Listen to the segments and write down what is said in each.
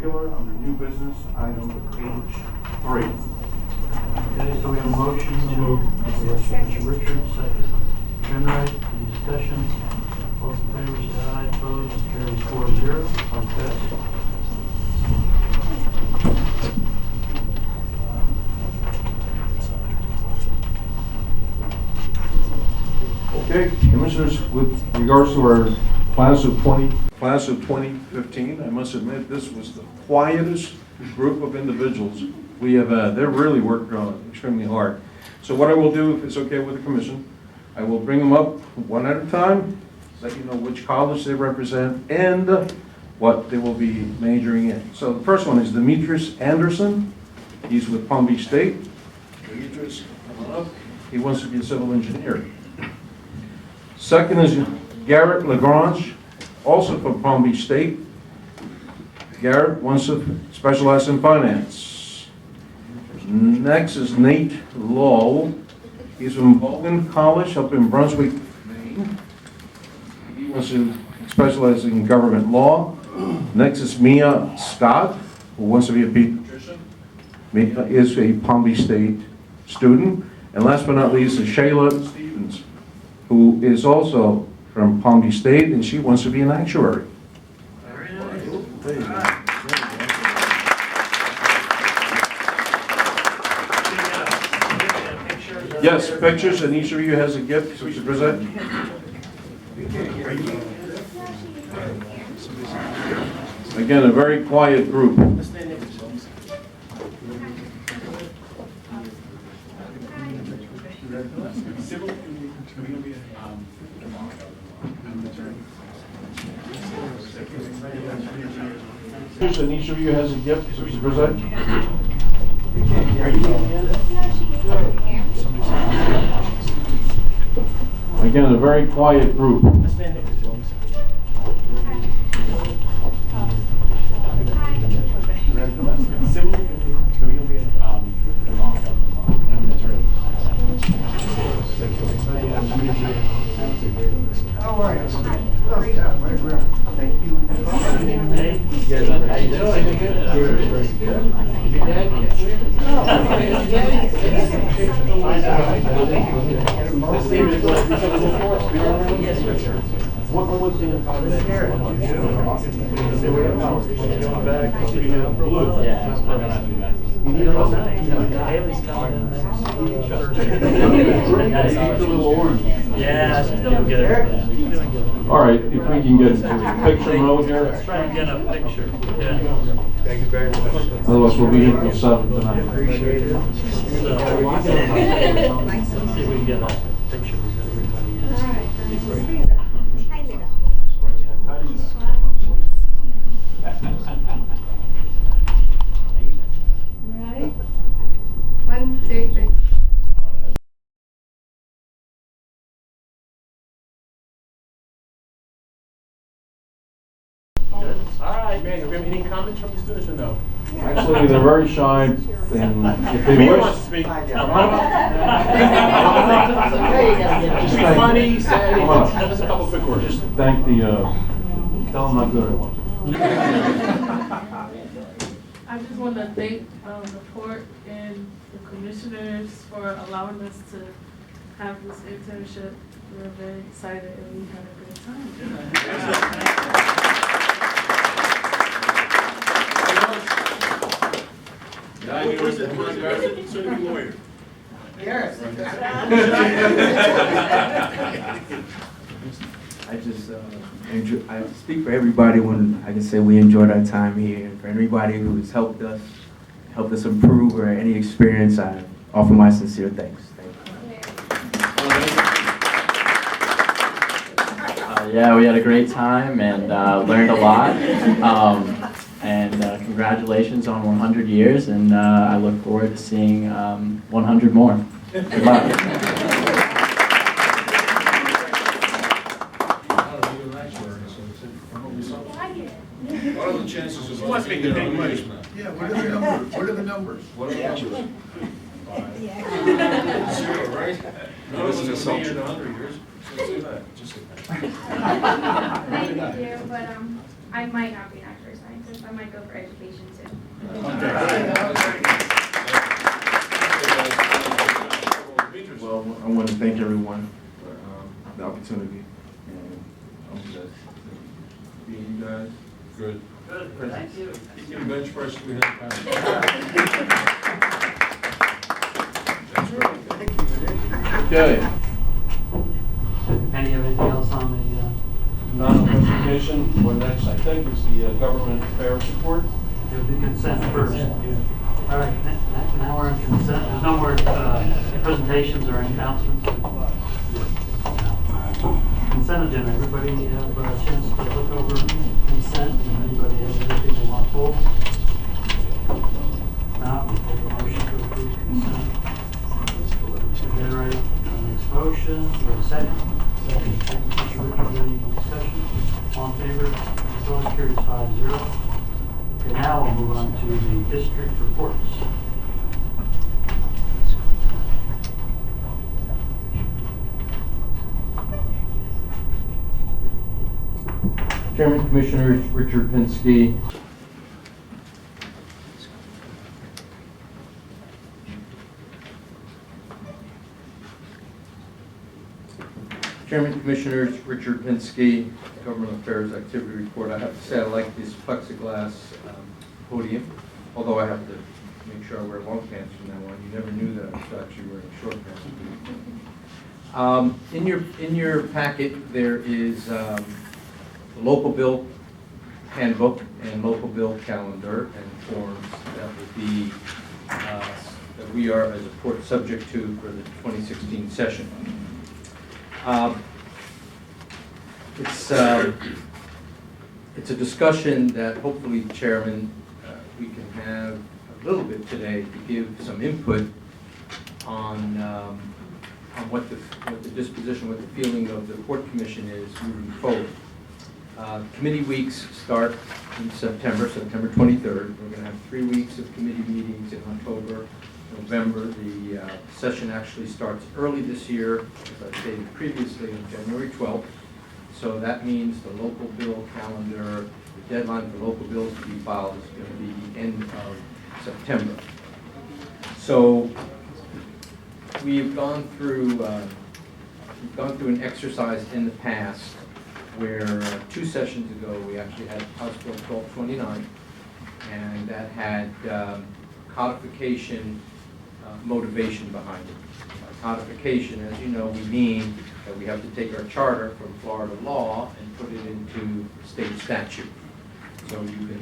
regular under new business, item H3. Okay, so we have a motion to move. We have Mr. Richards, second. Enright, any discussion? All in favor, say aye. Opposed, carries 4-0. On pass. Okay, Commissioners, with regards to our class of 2015, I must admit this was the quietest group of individuals we have had. They really worked extremely hard. So what I will do, if it's okay with the Commission, I will bring them up one at a time, let you know which college they represent and what they will be majoring in. So the first one is Demetrius Anderson. He's with Palm Beach State. Demetrius, come on up. He wants to be a civil engineer. Second is Garrett Lagrange, also from Palm Beach State. Garrett wants to specialize in finance. Next is Nate Law. He's from Bogan College up in Brunswick, Maine. He wants to specialize in government law. Next is Mia Scott, who wants to be a pediatrician. Mia is a Palm Beach State student. And last but not least is Shayla Stevens, who is also from Palm Beach State, and she wants to be an actuary. Very nice. Yes, pictures, and each of you has a gift to present. Again, a very quiet group. And each of you has a gift to present. Again, a very quiet group. All right, if we can get picture mode here. Let's try and get a picture. Yeah. Thank you very much. Otherwise, we'll be here till 7 tonight. Appreciate it. Let's see if we can get a picture of everybody. Ready? 1, 2, 3. All right, man. Do we have any comments from the students or no? Actually, they're very shy, and if they Mia wish, wants to speak. Just be funny, say, Come on. just a couple quick words. just thank the, tell them how good I was. I just want to thank the port and the commissioners for allowing us to have this internship. We were very excited and we had a good time. Soon to be lawyer. I just I speak for everybody when I can say we enjoyed our time here. And for everybody who's helped us improve or any experience, I offer my sincere thanks. Yeah, we had a great time and learned a lot. Congratulations on 100 years, and I look forward to seeing 100 more. Good luck. What are the chances of... Who wants to make the big money? Yeah, what are the numbers? What are the numbers? What are the numbers? 0, right? No, this is assumption. 100 years. Just say that. Thank you, but I might not be an actuary scientist. I I might go for education too. Well, I want to thank everyone for the opportunity, and I'm blessed to be you guys. Good. Good, thank you. You can bench press if we have time. Okay. Any of anything else on the, Non-education, or next, I think, is the government affairs report. the consent first? All right, now we're on consent. There's no more presentations or announcements. Consent agenda. Everybody have a chance to look over consent. Anybody have anything they want pulled? Now, we'll take a motion to approve consent. Generate next motion. We have a second. Second. Mr. Richards, any discussion? All in favor? Opposed? Carries 5-0. Okay, now we'll move on to the district reports. Chairman, Commissioners, Richard Pinsky. Chairman, Commissioners, Richard Pinsky, Government Affairs Activity Report. I have to say I like this plexiglass podium, although I have to make sure I wear long pants from now on. You never knew that I was actually wearing short pants. In your packet, there is the local bill handbook and local bill calendar and forms that will be that we are as a port subject to for the 2016 session. It's a discussion that hopefully, Chairman, we can have a little bit today to give some input on what the disposition, what the feeling of the Port Commission is moving forward. Committee weeks start in September 23rd. We're going to have 3 weeks of committee meetings in October, November. The session actually starts early this year, as I stated previously, on January 12th. So that means the local bill calendar, the deadline for local bills to be filed is going to be the end of September. So we've gone through an exercise in the past where 2 sessions ago we actually had House Bill 1229, and that had codification motivation behind it. By codification, as you know, we mean that we have to take our charter from Florida law and put it into state statute. So you can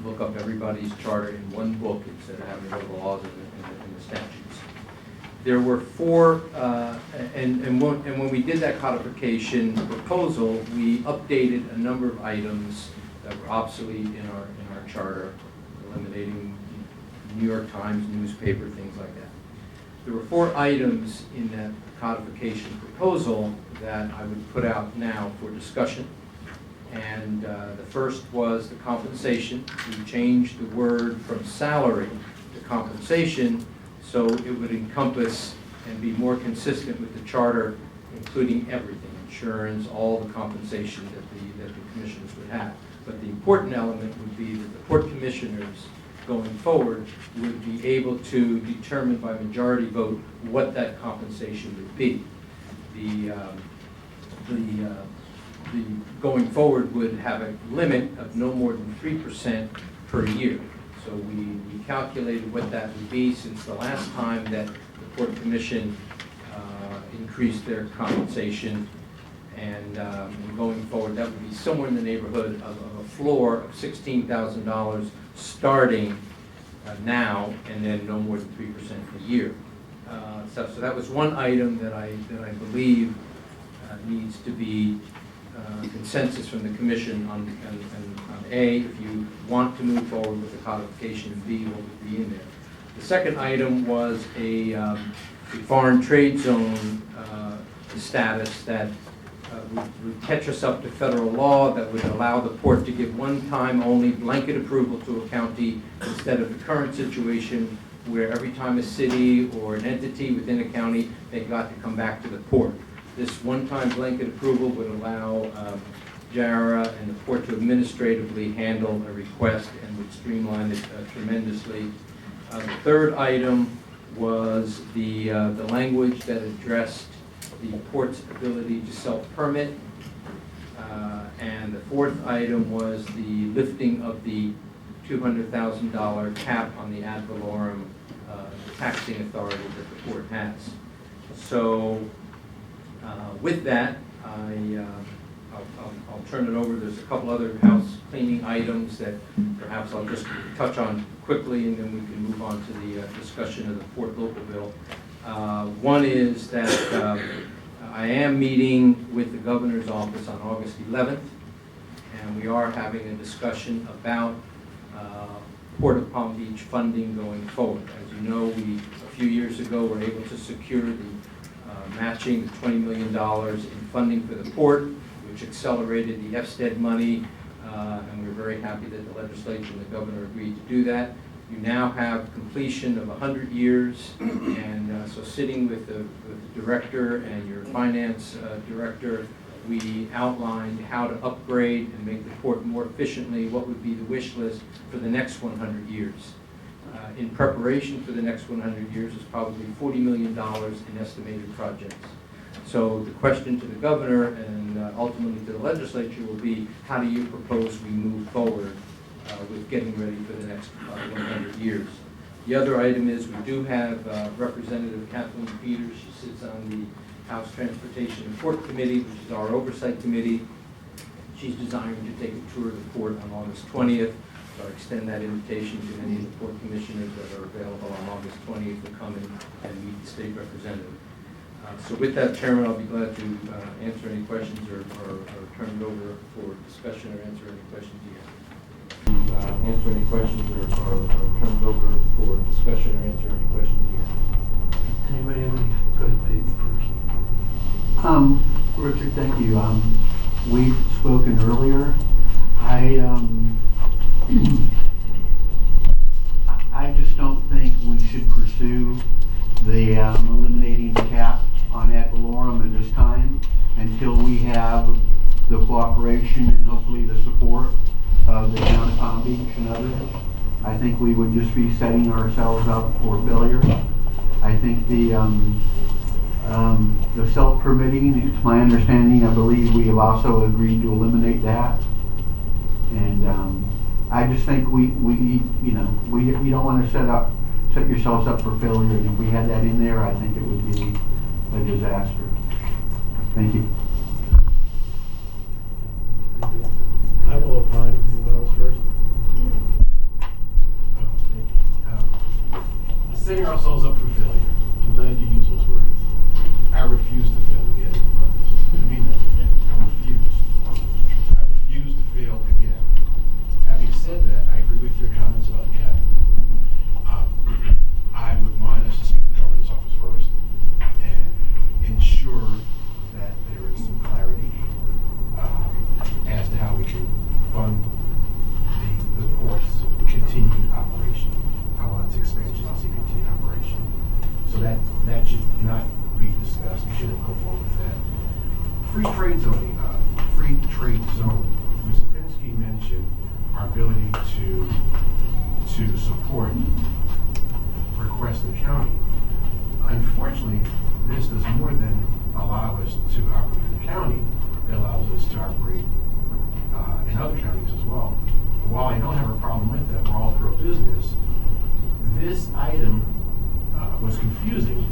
look up everybody's charter in one book instead of having all the laws and the statutes. There were 4, and when we did that codification proposal, we updated a number of items that were obsolete in our charter, eliminating New York Times newspaper, things like that. There were 4 items in that codification proposal that I would put out now for discussion. And the first was the compensation. We changed the word from salary to compensation so it would encompass and be more consistent with the charter, including everything, insurance, all the compensation that the commissioners would have. But the important element would be that the port commissioners going forward would be able to determine by majority vote what that compensation would be. The going forward would have a limit of no more than 3% per year. So we calculated what that would be since the last time that the Port Commission increased their compensation. And going forward, that would be somewhere in the neighborhood of a floor of $16,000 starting now, and then no more than 3% a year. So that was one item that I believe needs to be consensus from the Commission on A, if you want to move forward with the codification, and B, what would be in there. The second item was a foreign trade zone status that would catch us up to federal law, that would allow the port to give one-time only blanket approval to a county instead of the current situation where every time a city or an entity within a county, they got to come back to the port. This one-time blanket approval would allow JARA and the port to administratively handle a request and would streamline it tremendously. The third item was the language that addressed the port's ability to self-permit. And the fourth item was the lifting of the $200,000 cap on the ad valorem taxing authority that the port has. So with that, I'll turn it over. There's a couple other house cleaning items that perhaps I'll just touch on quickly, and then we can move on to the discussion of the Port Local Bill. One is that I am meeting with the governor's office on August 11th, and we are having a discussion about Port of Palm Beach funding going forward. As you know, we, a few years ago, were able to secure the matching the $20 million in funding for the port, which accelerated the FSTED money, and we're very happy that the legislature and the governor agreed to do that. You now have completion of 100 years, and so sitting with the director and your finance director, we outlined how to upgrade and make the port more efficiently, what would be the wish list for the next 100 years. In preparation for the next 100 years is probably $40 million in estimated projects. So the question to the governor and ultimately to the legislature will be, how do you propose we move forward with getting ready for the next 100 years? The other item is we do have Representative Kathleen Peters. She sits on the House Transportation and Port Committee, which is our oversight committee. She's desiring to take a tour of the port on August 20th. So I extend that invitation to any of the port commissioners that are available on August 20th to come in and meet the state representative. So with that, Chairman, I'll be glad to answer any questions or turn it over for discussion or answer any questions you have. Answer any questions or turn it over for discussion or answer any questions you have. Anybody have any? Go ahead, Pete, first. Richard, thank you. We've spoken earlier. I just don't think we should pursue the eliminating the cap on ad valorem at this time until we have the cooperation and hopefully the support of the town of Palm Beach and others. I think we would just be setting ourselves up for failure. I think the self-permitting, it's my understanding, I believe we have also agreed to eliminate that. And I just think you don't want to set yourselves up for failure. And if we had that in there, I think it would be a disaster. Thank you. I will opine. Anyone else first? Thank you. Setting ourselves up for failure. I'm glad you used those words. I refuse to fail again on this. I mean that. I refuse. I refuse to fail again. Having said that, I agree with your comments about cap. I would want us to speak to the governor's office first and ensure that there is some clarity as to how we can fund the port's continued operation. I want its expansion, I'll see continued operation. So that should not be discussed. We shouldn't go forward with that. Free trade zoning, free trade zone. Ms. Pinsky mentioned our ability to support requests in the county. Unfortunately, this does more than allow us to operate in the county. It allows us to operate in other counties as well. While I don't have a problem with that, we're all pro-business, this item was confusing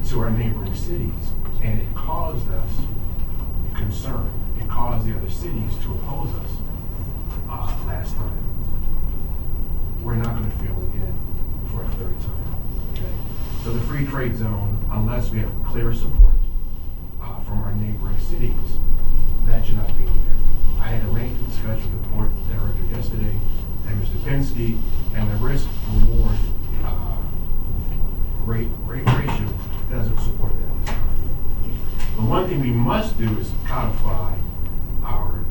to our neighboring cities, and it caused us concern. It caused the other cities to oppose us last time. We're not going to fail again for a third time. Okay? So the free trade zone, unless we have clear support from our neighboring cities, that should not be there. I had a lengthy discussion with the port director yesterday and Mr. Pinsky, and the risk-reward rate ratio doesn't support that this time. The one thing we must do is codify our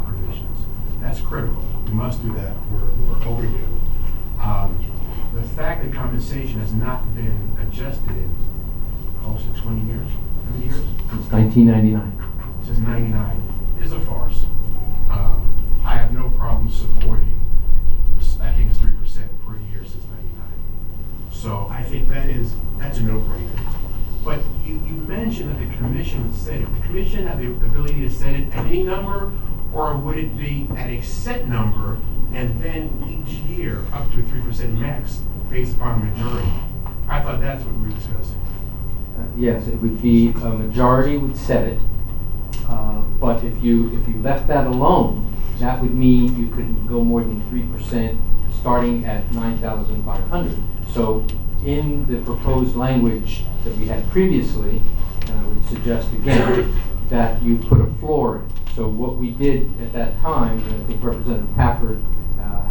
provisions. That's critical. We must do that. We're overdue. The fact that compensation has not been adjusted in close to 20 years. How many years? Since 1999. Since 99 is a farce. supporting, I think it's 3% per year since '99. So I think that's a no-brainer. But you mentioned that the commission would set it. The commission have the ability to set it at any number, or would it be at a set number and then each year up to a 3% max based upon majority? I thought that's what we were discussing. Yes, it would be, a majority would set it, but if you left that alone, that would mean you couldn't go more than 3% starting at 9,500. So in the proposed language that we had previously, and I would suggest again, that you put a floor in. So what we did at that time, and I think Representative Packard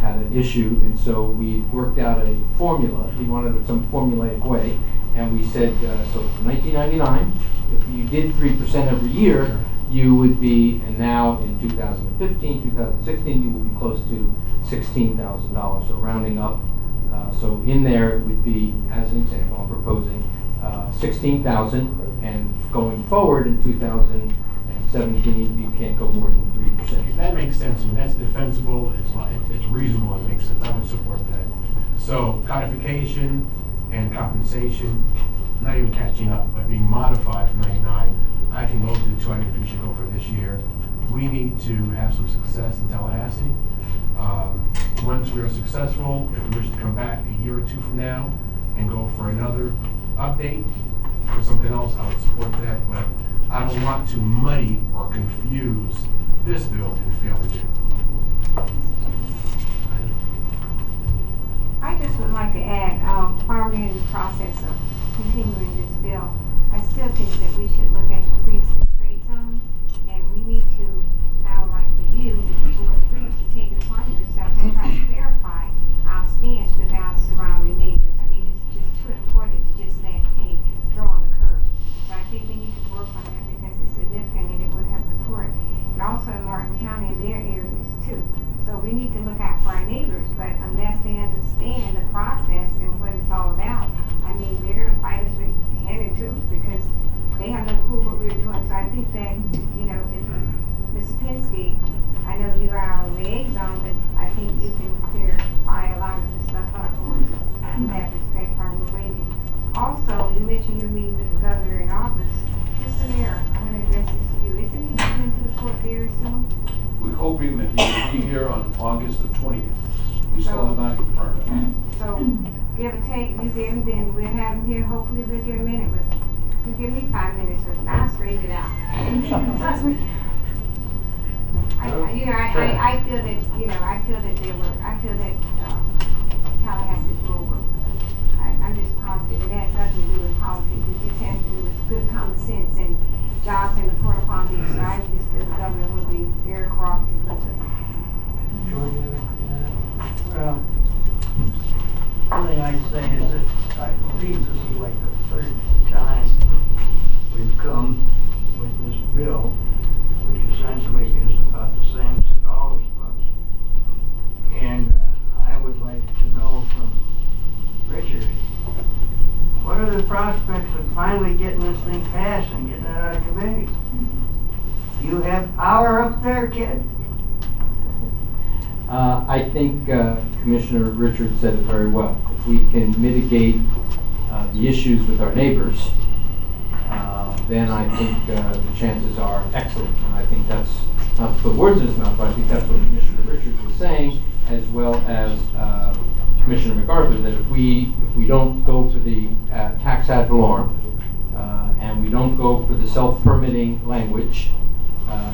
had an issue, and so we worked out a formula. He wanted it some formulaic way, and we said, so for 1999, if you did 3% every year, you would be, and now in 2015, 2016, you will be close to $16,000. So rounding up, so in there it would be, as an example, I'm proposing 16,000, and going forward in 2017, you can't go more than 3%. That makes sense, and that's defensible, it's reasonable, it makes sense, I would support that. So codification and compensation, not even catching up, but being modified from '99, I think those are the two items we should go for this year. We need to have some success in Tallahassee. Once we are successful, if we wish to come back a year or two from now and go for another update for something else, I would support that, but I don't want to muddy or confuse this bill and fail to do. I just would like to add, while we're in the process of continuing this bill, I still think that we should look at the free trade zone, and we need to, now like for you, we're free to take it upon yourself and try to verify our stance with our surrounding neighbors. I mean, it's just too important to just let, hey, throw on the curb. So I think we need to work on that because it's significant and it would have support. And also in Martin County and their areas too. So we need to look out for our neighbors, but unless they understand the process and what it's all about, I mean, they're going to fight us with hand and tooth because they have no clue what we're doing. So I think that, you know, if Ms. Pinsky, I know you are our liaison, but I think you can clarify a lot of this stuff up for us in that respect while we're waiting. Also, you mentioned your meeting with the governor in August. Mr. Mayor, I'm going to address this to you. Isn't he coming to the court very soon? We're hoping that he will be here on August the 20th. We still have not confirmed it. So, give or take, you give him, then we'll have him here, hopefully we'll get a minute with him. You give me 5 minutes with him, I'll straighten it out. I feel that, you know, I feel that Tallahassee will work. I'm just positive, it has nothing to do with politics, it just has to do with good common sense and jobs in the Port of Palm Beach. So I just feel the governor will be very cooperative with us. Well, one thing I'd say is that I believe this is like the third time we've come with this bill, which essentially is about the same as it always was. And I would like to know from Richard, what are the prospects of finally getting this thing passed and getting it out of committee? You have power up there, kid. I think Commissioner Richards said it very well. If we can mitigate the issues with our neighbors, then I think the chances are excellent. And I think that's, not to put words in his mouth, but I think that's what Commissioner Richards was saying, as well as Commissioner MacArthur, that if we don't go for the tax ad valorem, and we don't go for the self-permitting language,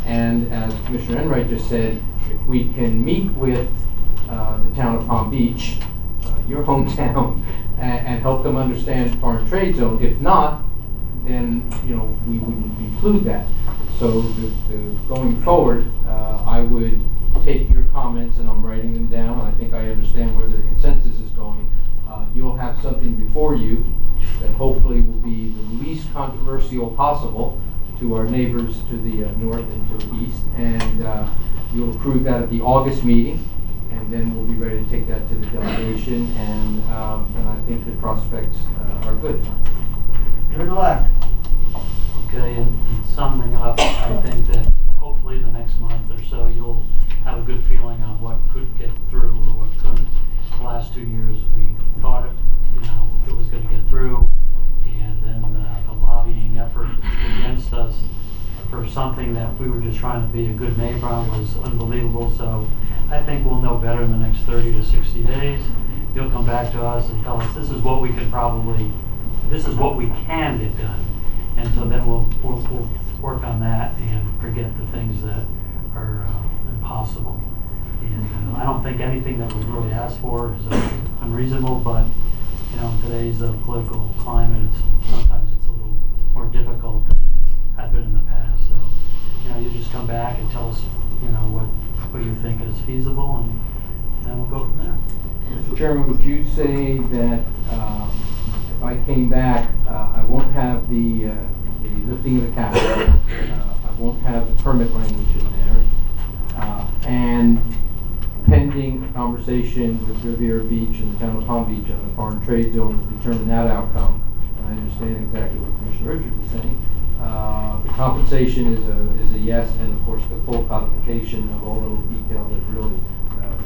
and as Commissioner Enright just said, if we can meet with the town of Palm Beach, your hometown, and help them understand foreign trade zone. If not, then we wouldn't include that. So going forward, I would take your comments, and I'm writing them down. I think I understand where the consensus is going. You'll have something before you that hopefully will be the least controversial possible to our neighbors to the north and to the east, and you'll approve that at the August meeting, and then we'll be ready to take that to the delegation, and I think the prospects are good. Good luck. Okay, and summing up, I think that hopefully the next month or so you'll have a good feeling on what could get through or what couldn't. The last 2 years, we thought it was going to get through, and then the lobbying effort against us for something that we were just trying to be a good neighbor on was unbelievable. So I think we'll know better in the next 30 to 60 days. You'll come back to us and tell us this is what we can get done. And so then we'll work on that and forget the things that are impossible. And I don't think anything that we really asked for is unreasonable, but in today's political climate, sometimes it's a little more difficult than it had been in the past. So, you just come back and tell us, what you think is feasible, and then we'll go from there. Mr. Chairman, would you say that if I came back, I won't have the lifting of the cap, I won't have the permit language in there, and pending a conversation with Riviera Beach and the town of Palm Beach on the foreign trade zone to determine that outcome, and I understand exactly what Commissioner Richards is saying, the compensation is a yes, and of course the full codification of all the little detail that really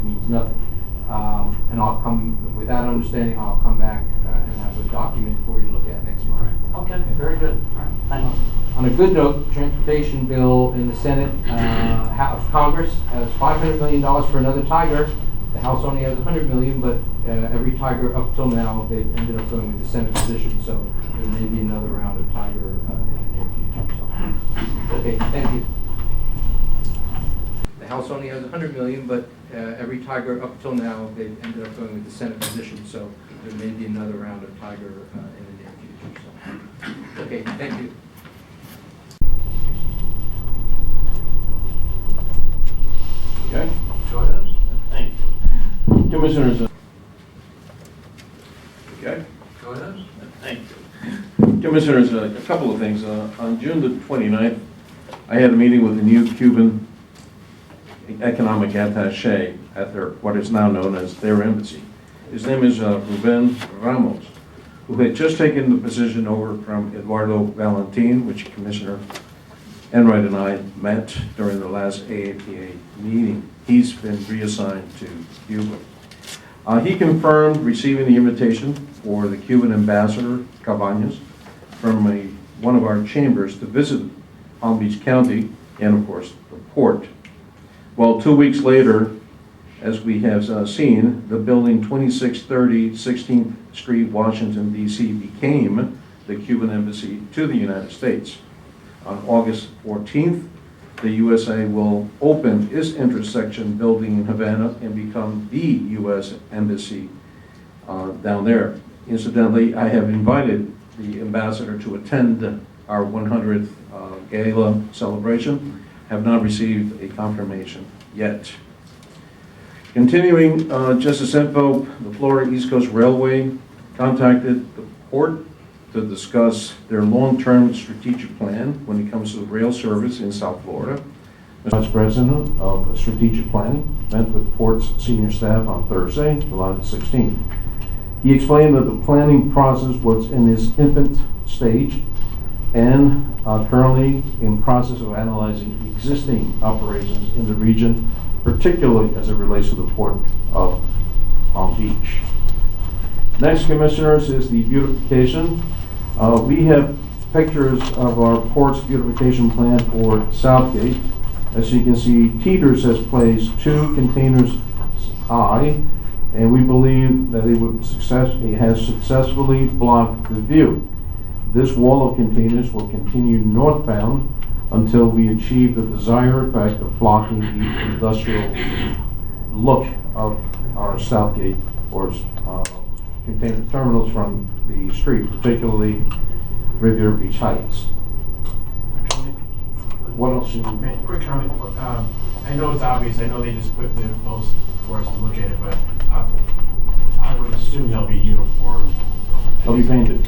means nothing. And I'll come, with that understanding, I'll come back and have a document for you to look at next month. Okay, very good. All right, thank you. On a good note, the transportation bill in the Senate, House Congress has $500 million for another Tiger. The House only has $100 million, but every Tiger up till now, they've ended up going with the Senate position, so there may be another round of Tiger in the near future. So. Okay, thank you. The House only has $100 million, but every Tiger up till now, they've ended up going with the Senate position, so there may be another round of Tiger in the near future. So. Okay, thank you. Okay. Go ahead. Thank you. Commissioners. Okay. Go ahead. Thank you. Commissioners, a couple of things. On June the 29th, I had a meeting with the new Cuban economic attaché at what is now known as their embassy. His name is Ruben Ramos, who had just taken the position over from Eduardo Valentin, which Commissioner Enright and I met during the last AAPA meeting. He's been reassigned to Cuba. He confirmed receiving the invitation for the Cuban ambassador, Cabañas, from one of our chambers to visit Palm Beach County and, of course, the port. Well, 2 weeks later, as we have seen, the building 2630 16th Street, Washington, D.C. became the Cuban embassy to the United States. On August 14th, the USA will open its intersection building in Havana and become the U.S. embassy down there. Incidentally, I have invited the ambassador to attend our 100th gala celebration. Have not received a confirmation yet. Continuing Justice info, the Florida East Coast Railway contacted the port to discuss their long-term strategic plan when it comes to rail service in South Florida. Vice President of Strategic Planning met with Port's senior staff on Thursday, July the 16th. He explained that the planning process was in its infant stage and currently in process of analyzing existing operations in the region, particularly as it relates to the Port of Palm Beach. Next, Commissioners, is the beautification. We have pictures of our port's beautification plan for Southgate. As you can see, Teeters has placed 2 containers high, and we believe that it has successfully blocked the view. This wall of containers will continue northbound until we achieve the desired effect of blocking the industrial look of our Southgate or container terminals from the street, particularly Riviera Beach Heights. What else should we make? Quick comment. I know it's obvious. I know they just put the post for us to look at it, but I would assume they'll be uniform. They'll be painted.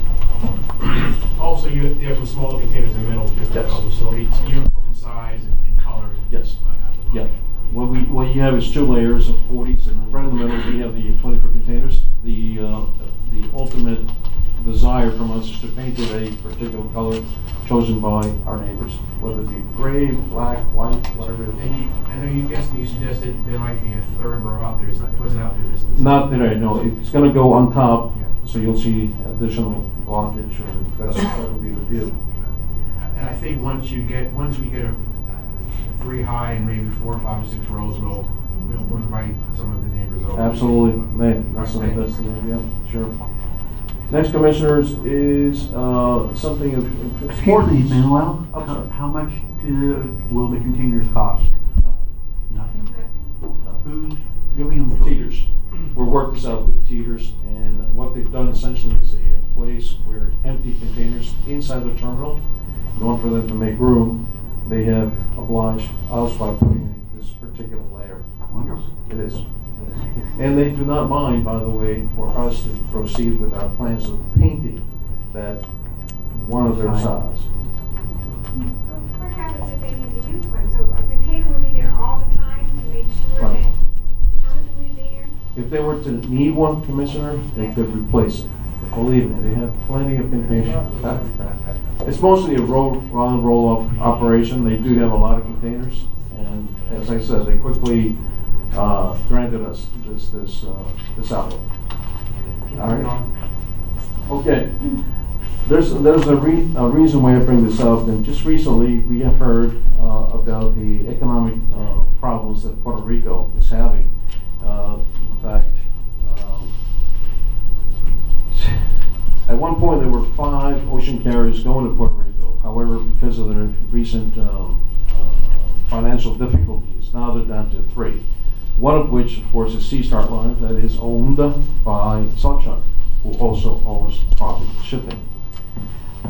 Also, you have the smaller containers in the middle, different Yes. colors, so it's uniform in size and color. Yes. Yeah. What you have is 2 layers of 40s, and right in the middle we have the 20-foot containers. The ultimate desire from us is to paint it a particular color chosen by our neighbors, whether it be gray, black, white, whatever it And is. I know you suggested there might be a third row out there. It wasn't out there. Not today, no, it's gonna go on top, Yeah. so you'll see additional blockage, or that'll be the view. And I think once we get a 3 high and maybe 4, 5, or 6 rows, we'll invite some of the neighbors over. Absolutely, that's the best thing, yeah, sure. Next, commissioners, is something of Excuse me, importance. Manuel, I'm sorry. how much will the containers cost? Nothing? Who's giving them to us? Teeters. We'll work this out with Teeters, and what they've done essentially is they have a place where empty containers inside the terminal, in order for them to make room, they have obliged us by putting in this particular layer. Wonderful. It is. And they do not mind, by the way, for us to proceed with our plans of painting that one of their size. What happens if they need to use one? So a container will be there all the time to make sure Right. that constantly there? If they were to need one, Commissioner, they could replace it. Believe me, they have plenty of containers. It's mostly a roll-up operation. They do have a lot of containers, and as I said, they quickly granted us this outlet. All right. Okay. There's a reason why I bring this up, and just recently we have heard about the economic problems that Puerto Rico is having. In fact, at one point there were 5 ocean carriers going to Puerto Rico. However, because of their recent financial difficulties, now they're down to 3. One of which, of course, is Sea Star Line, that is owned by Saltchuk, who also owns Tropic Shipping.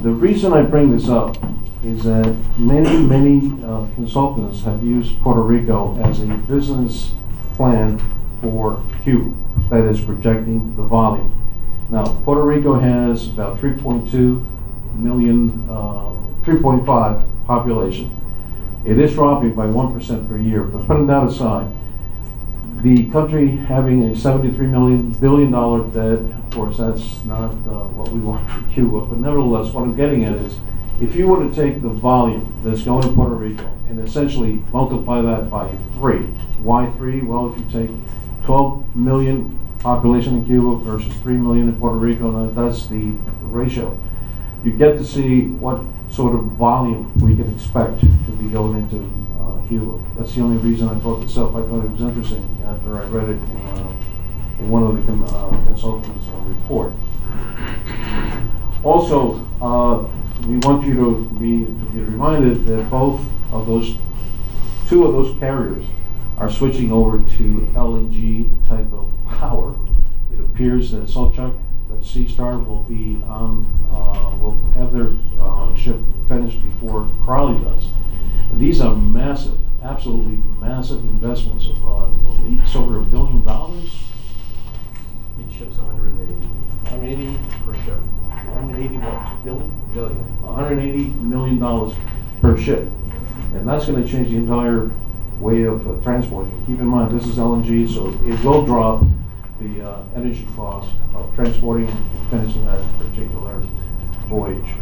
The reason I bring this up is that many consultants have used Puerto Rico as a business plan for Cuba, that is projecting the volume. Now, Puerto Rico has about 3.2 million, 3.5 population. It is dropping by 1% per year, but putting that aside, the country having a $73 billion debt, of course, that's not what we want for Cuba, but nevertheless, what I'm getting at is, if you were to take the volume that's going to Puerto Rico and essentially multiply that by 3, why 3? Well, if you take 12 million population in Cuba versus 3 million in Puerto Rico, that's the ratio. You get to see what sort of volume we can expect to be going into Cuba. That's the only reason I brought this up. I thought it was interesting after I read it in one of the consultants' report. Also, we want you to be reminded that two of those carriers are switching over to LNG type of power. It appears that Saltchuk, that Sea Star, will have their ship finished before Crowley does. And these are massive, absolutely massive investments of it's over $1 billion. Each ship's 180 180 per ship. 180 what? Billion. $180 million per ship. And that's going to change the entire way of transporting. Keep in mind, this is LNG, so it will drop the energy cost of transporting and finishing that particular voyage.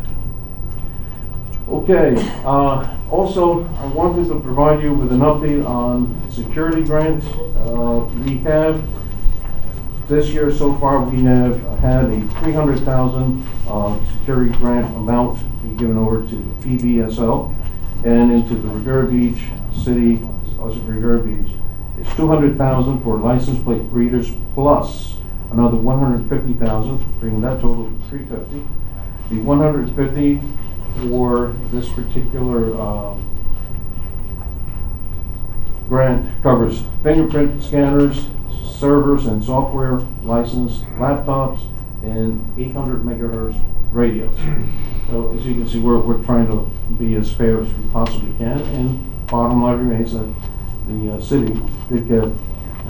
Okay, also, I wanted to provide you with an update on security grants. We have, this year so far, we have had a $300,000 security grant amount being given over to PBSO and into the Rivera Beach City, also Rivera Beach. It's $200,000 for license plate readers plus another $150,000, bringing that total to $350,000. The $150,000 for this particular grant covers fingerprint scanners, servers and software licensed laptops, and 800 megahertz radios. So as you can see, we're trying to be as fair as we possibly can, and bottom line remains that the city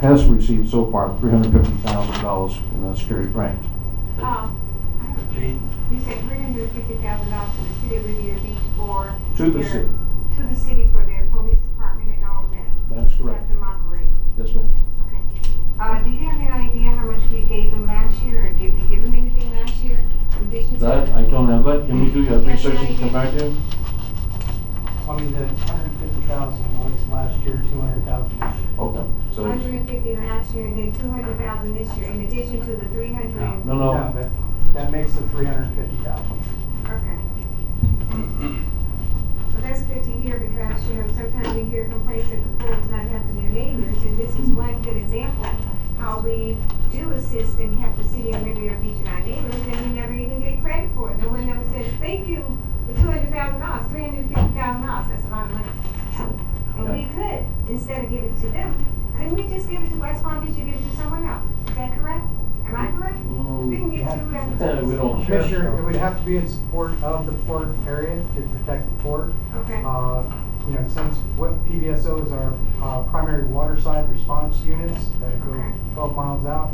has received so far $350,000 in that security grant. You said $350,000 to the city of Riviera Beach for To the city. To the city for their police department and all of that. That's correct. Let them operate. Yes, ma'am. Okay. Do you have any idea how much we gave them last year, or did we give them anything last year in addition to that, I don't have that. Can we do your research and come back to you? I mean, the 150,000 was last year, 200,000 this year. Okay, so, 150 last year and then 200,000 this year, in addition to the 300. no. That makes the 350,000. Okay. Well, that's good to hear because, sometimes we hear complaints that the pool is not helping their neighbors, and this is one good example how we do assist and help the city of Riviera Beach and our neighbors, and we never even get credit for it. No one ever says, thank you for $200,000, $350,000, that's a lot of money. And we could, instead of giving it to them, couldn't we just give it to West Palm Beach and give it to someone else? Is that correct? Am I correct? We can give it to whoever. We don't. Commissioner, it would have to be in support of the port area to protect the port. Okay. Since what PBSO is our primary waterside response units that go Okay. 12 miles out,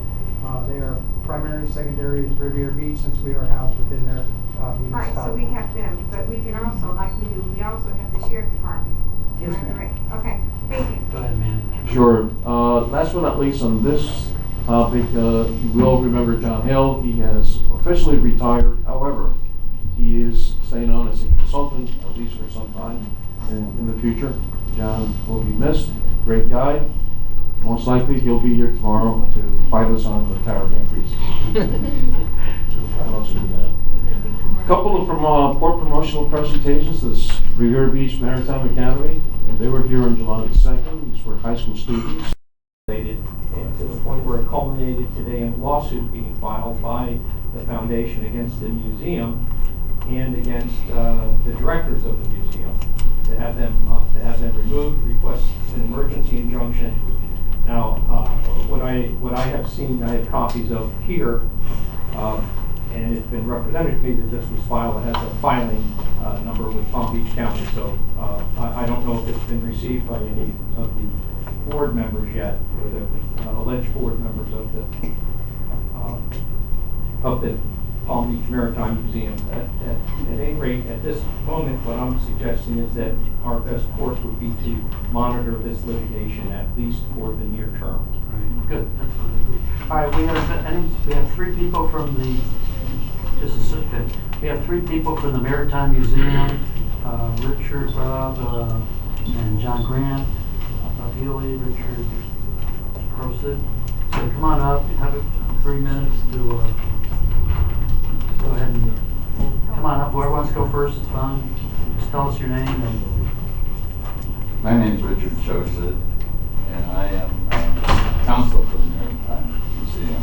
they are primary, secondary is Riviera Beach since we are housed within their municipality. Right, so we have them, but we can also, like we do, we also have the sheriff department. Yes, Am I ma'am. correct? Okay, thank you. Go ahead, man. Sure. Last but not least on this topic, you will remember John Hill. He has officially retired. However, he is staying on as a consultant, at least for some time in the future. John will be missed. Great guy. Most likely he'll be here tomorrow to fight us on the tariff increase. What else do we have? Couple of port promotional presentations. This Riviera Beach Maritime Academy. And they were here on July 2nd. These were high school students. And to the point where it culminated today in a lawsuit being filed by the foundation against the museum and against the directors of the museum to have them removed, request an emergency injunction. Now, what I have seen, I have copies of here, and it's been represented to me that this was filed. It has a filing number with Palm Beach County, so I don't know if it's been received by any of the board members yet, or the alleged board members of the Palm Beach Maritime Museum. At any rate, at this moment, what I'm suggesting is that our best course would be to monitor this litigation at least for the near term. Right, good. All right, we have three people from the, this is good. We have three people from the Maritime Museum, Richard, Rob, and John Grant. Healy, Richard Prosid. So come on up, you have 3 minutes to go ahead and come on up. Whoever wants to go first, it's fine. Just tell us your name. And my name is Richard Prosid, and I am counsel for the Maritime Museum.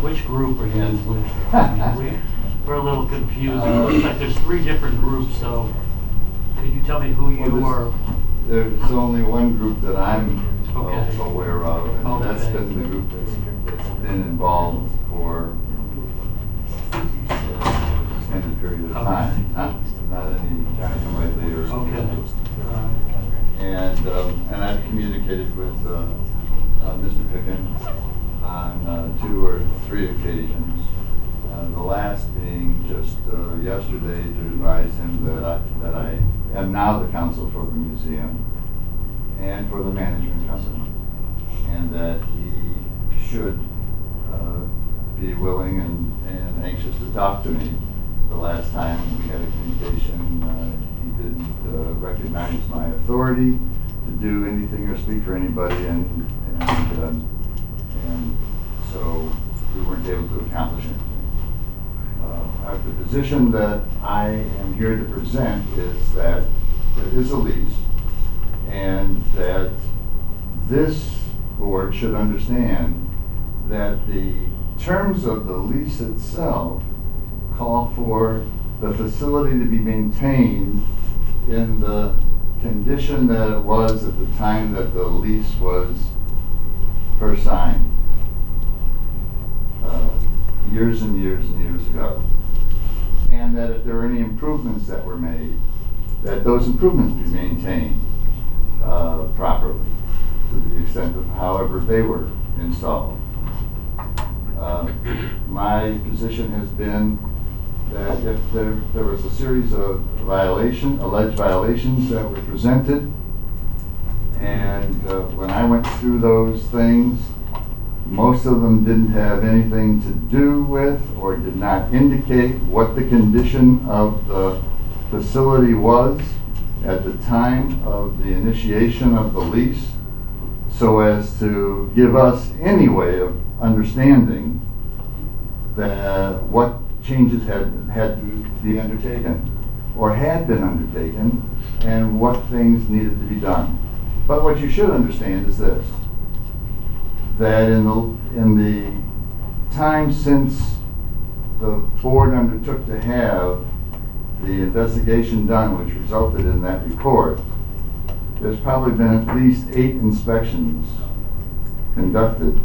which group are you with? I mean, we're a little confused. It looks like there's three different groups, so could you tell me who you are? There's only one group that I'm Okay. aware of, and that's Okay. been the group that's been involved for an extended period of time, not any time lately or. Okay. And I've communicated with Mr. Pickens on 2 or 3 occasions. The last being just yesterday to advise him that I am now the counsel for the museum and for the management company, and that he should be willing and anxious to talk to me. The last time we had a communication, he didn't recognize my authority to do anything or speak for anybody, and so we weren't able to accomplish it. The position that I am here to present is that there is a lease, and that this board should understand that the terms of the lease itself call for the facility to be maintained in the condition that it was at the time that the lease was first signed, years and years and years ago. And that if there were any improvements that were made, that those improvements be maintained properly to the extent of however they were installed. My position has been that if there was a series of alleged violations that were presented, and when I went through those things, Most of them didn't have anything to do with or did not indicate what the condition of the facility was at the time of the initiation of the lease, so as to give us any way of understanding that what changes had to be undertaken or had been undertaken and what things needed to be done. But what you should understand is this, that in the time since the board undertook to have the investigation done, which resulted in that report, there's probably been at least 8 inspections conducted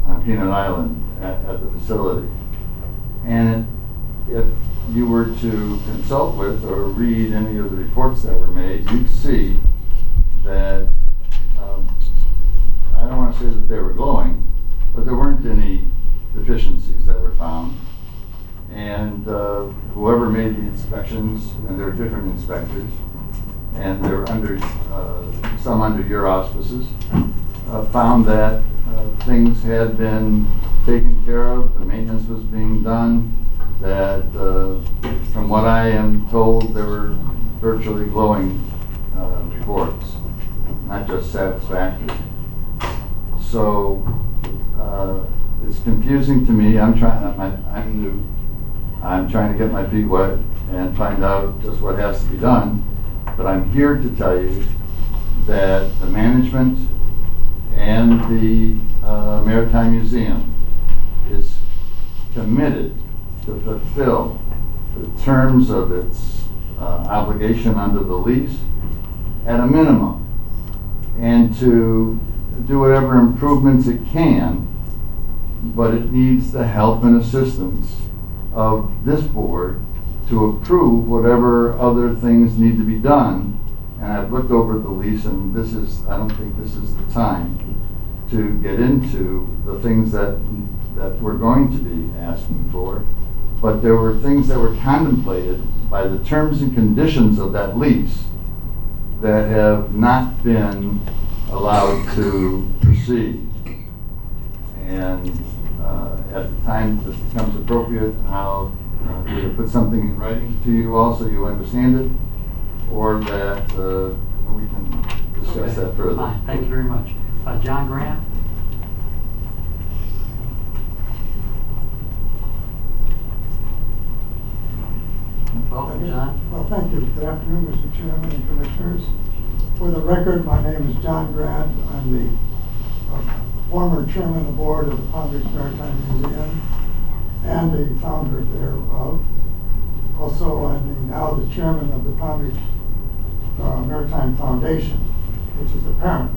on Peanut Island at the facility. And if you were to consult with or read any of the reports that were made, you'd see that, I don't want to say that they were glowing, but there weren't any deficiencies that were found. And whoever made the inspections, and there were different inspectors, and they were under, some under your auspices, found that things had been taken care of, the maintenance was being done, that from what I am told, there were virtually glowing reports, not just satisfactory. So it's confusing to me. I'm new. I'm trying to get my feet wet and find out just what has to be done. But I'm here to tell you that the management and the Maritime Museum is committed to fulfill the terms of its obligation under the lease at a minimum, and to do whatever improvements it can, but it needs the help and assistance of this board to approve whatever other things need to be done. And I've looked over the lease, and I don't think this is the time to get into the things that we're going to be asking for. But there were things that were contemplated by the terms and conditions of that lease that have not been allowed to proceed. And at the time this becomes appropriate, I'll either put something in writing to you all so you understand it, or that we can discuss that further. Fine. Thank you very much. John Grant? Welcome, John. Well, thank you. Good afternoon, Mr. Chairman and Commissioners. For the record, my name is John Grant. I'm the former chairman of the board of the Palm Beach Maritime Museum and the founder thereof. Also, I'm now the chairman of the Palm Beach Maritime Foundation, which is the parent.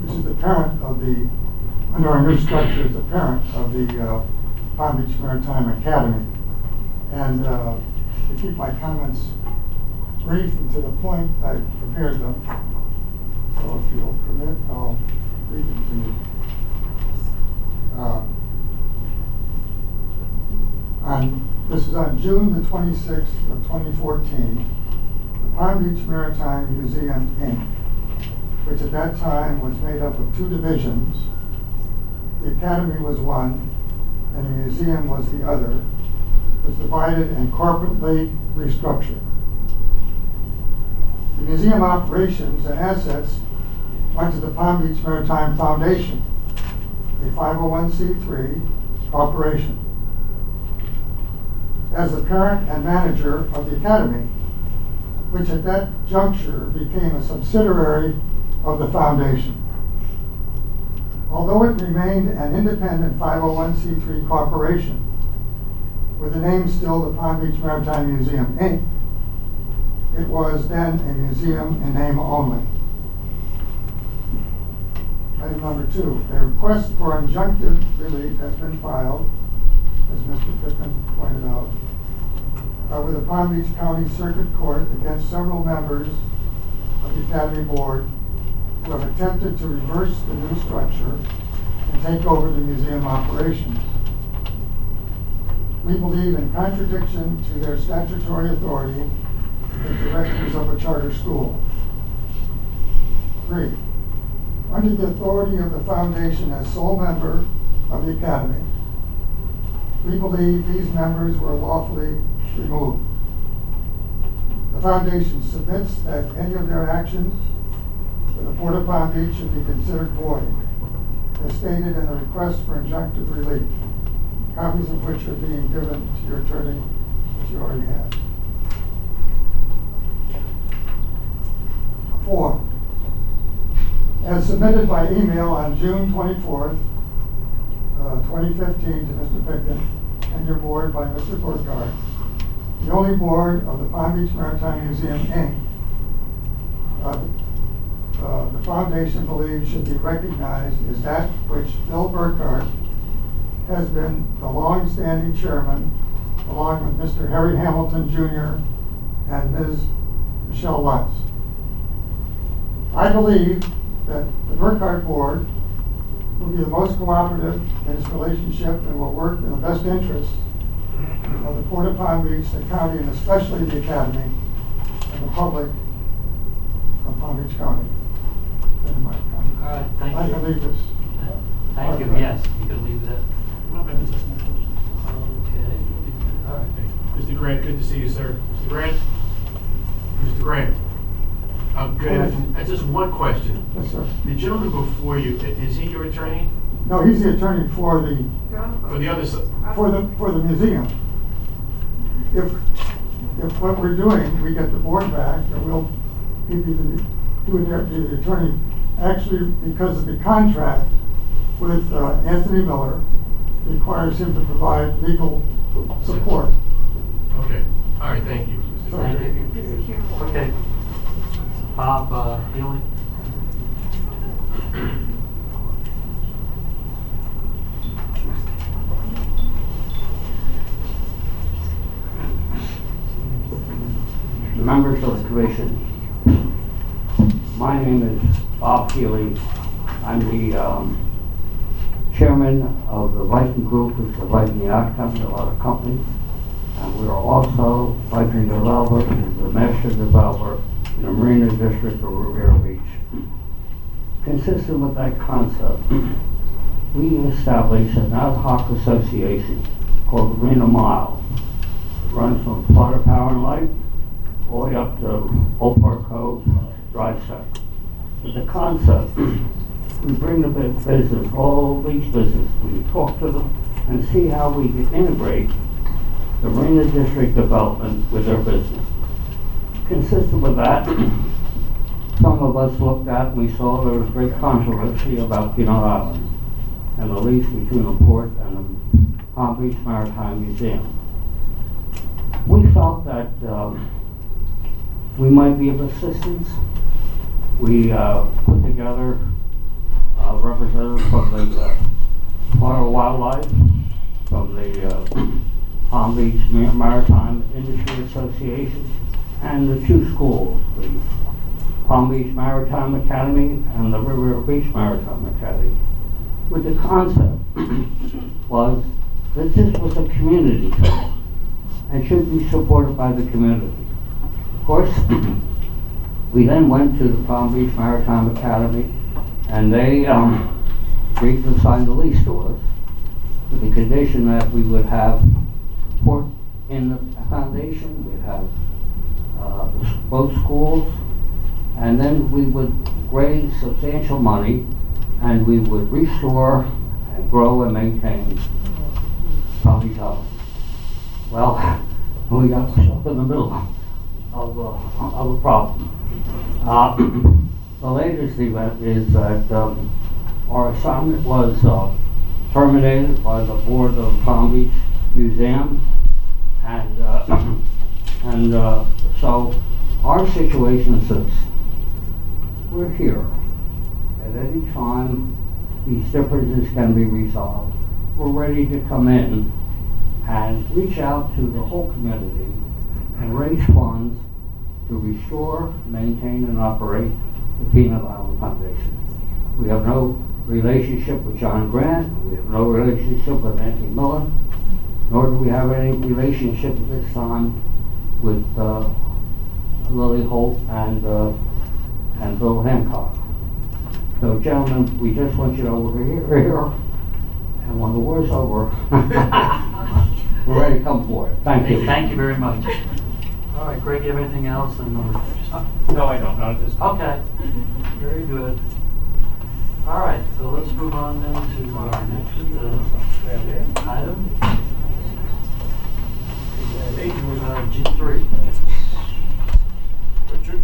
Which is the parent of the, under our new structure, is the parent of the Palm Beach Maritime Academy. And to keep my comments brief and to the point, I prepared them. So if you'll permit, I'll read them to you. This is on June the 26th of 2014, the Palm Beach Maritime Museum, Inc., which at that time was made up of 2 divisions. The Academy was one, and the museum was the other, was divided and corporately restructured. The museum operations and assets went to the Palm Beach Maritime Foundation, a 501c3 corporation. As the parent and manager of the Academy, which at that juncture became a subsidiary of the foundation. Although it remained an independent 501c3 corporation, with the name still the Palm Beach Maritime Museum, Inc., it was then a museum in name only. Item number 2, a request for injunctive relief has been filed, as Mr. Pittman pointed out, with the Palm Beach County Circuit Court against several members of the Academy Board who have attempted to reverse the new structure and take over the museum operations. We believe, in contradiction to their statutory authority as directors of a charter school, 3. Under the authority of the foundation as sole member of the Academy, we believe these members were lawfully removed. The foundation submits that any of their actions with the Port of Palm Beach should be considered void, as stated in the request for injunctive relief, copies of which are being given to your attorney, which you already have. 4. As submitted by email on June 24th, 2015 to Mr. Pickton and your board by Mr. Burkhardt, the only board of the Palm Beach Maritime Museum, Inc., the foundation believes should be recognized as that which Bill Burkhardt has been the long-standing chairman, along with Mr. Harry Hamilton Jr. and Ms. Michelle Lutz. I believe that the Burkhardt Board will be the most cooperative in its relationship and will work in the best interest of the Port of Palm Beach, the county, and especially the Academy and the public of Palm Beach County. All right, thank you. I can leave this. Thank you, yes, you can leave that. Okay, all right. Mr. Grant, good to see you, sir. Mr. Grant? Mr. Grant? Good afternoon. Just one question. Yes, sir. The gentleman before you, is he your attorney? No, he's the attorney for the other side? for the museum. If what we're doing, we get the board back, then we'll be the attorney. Actually, because of the contract with Anthony Miller, requires him to provide legal support. Okay. All right, thank you. Thank you. Okay. Bob Healy. Members of the commission, my name is Bob Healy. I'm the chairman of the Viking Group, which is a Viking yacht company, a lot of companies. And we are also Viking developer, which is the master developer in the Marina District of Riviera Beach. Consistent with that concept, we established an ad hoc association called Marina Mile. It runs from Florida Power and Light all the way up to Old Park Cove, Drive Center. But the concept, we bring the business, all beach business, we talk to them and see how we can integrate the Marina District development with their business. Consistent with that, some of us looked at and we saw there was great controversy about Peanut Island and the lease between the port and the Palm Beach Maritime Museum. We felt that we might be of assistance. We put together a representative from the Florida Wildlife, from the Palm Beach Maritime Industry Association, and the two schools, the Palm Beach Maritime Academy and the Riviera Beach Maritime Academy. With the concept was that this was a community center and should be supported by the community. Of course, we then went to the Palm Beach Maritime Academy and they agreed to sign the lease to us with the condition that we would have support in the foundation, we'd have both schools, and then we would raise substantial money and we would restore and grow and maintain Palm Beach Island. Well, we got stuck in the middle of a problem. The latest event is that our assignment was terminated by the board of Palm Beach Museum, and so our situation is this: we're here. At any time, these differences can be resolved. We're ready to come in and reach out to the whole community and raise funds to restore, maintain, and operate the Peanut Island Foundation. We have no relationship with John Grant, we have no relationship with Anthony Miller, nor do we have any relationship at this time with Lily Holt and Bill Hancock. So gentlemen, we just want you to over here, and when the war's over, we're ready to come forward. Thank you. Thank you very much. All right, Greg, you have anything else? No, I don't, not at this time. Okay, very good. All right, so let's move on then to our next item. G3. Richard?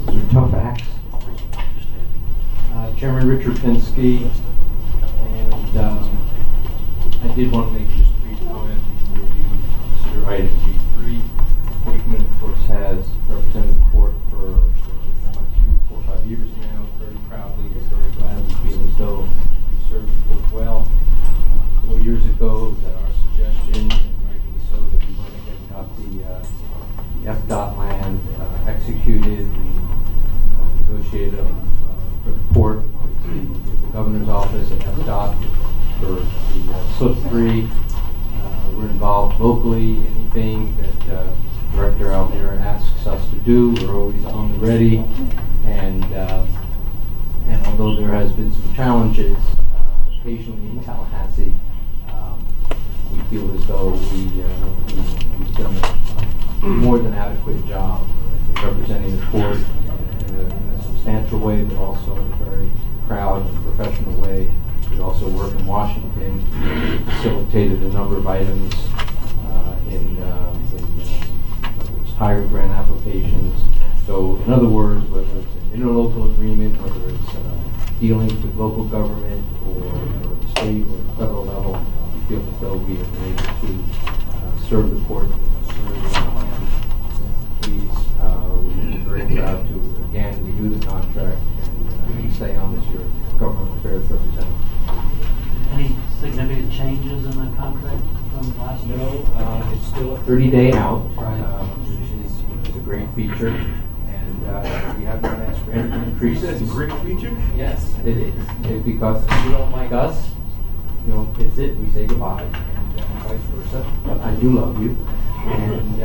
Those are tough acts. Chairman Richard Pinsky, and I did want to make just a brief comment before you consider item G3. Hickman, of course, has represented the court for a few, 4 or 5 years now, very proudly, very glad we feel as though we served the court well. 4 years ago, it was at our suggestion, and rightly so, that we went ahead and got the FDOT land executed. We negotiated for the court with the governor's office and FDOT for the slip 3. We're involved locally. Anything that Director Almira asks us to do, we're always on the ready. And although there has been some challenges occasionally in Tallahassee, we feel as though we've done a more than adequate job in representing the court in a substantial way, but also in a very proud and professional way. We also work in Washington, facilitated a number of items in higher grant applications. So in other words, whether it's an interlocal agreement, whether it's dealings with local government or the state or the federal level, we feel as though we have been able to serve the court please. We're very proud to again renew the contract and stay on as your government affairs representative. Any significant changes in the contract from last year? No, it's still a 30-day out, Right. which is a great feature, and we have not asked for any increases. It's a great feature? Yes, it is. Because if you don't like us, you know, it's it. We say goodbye, and vice versa. But I do love you, and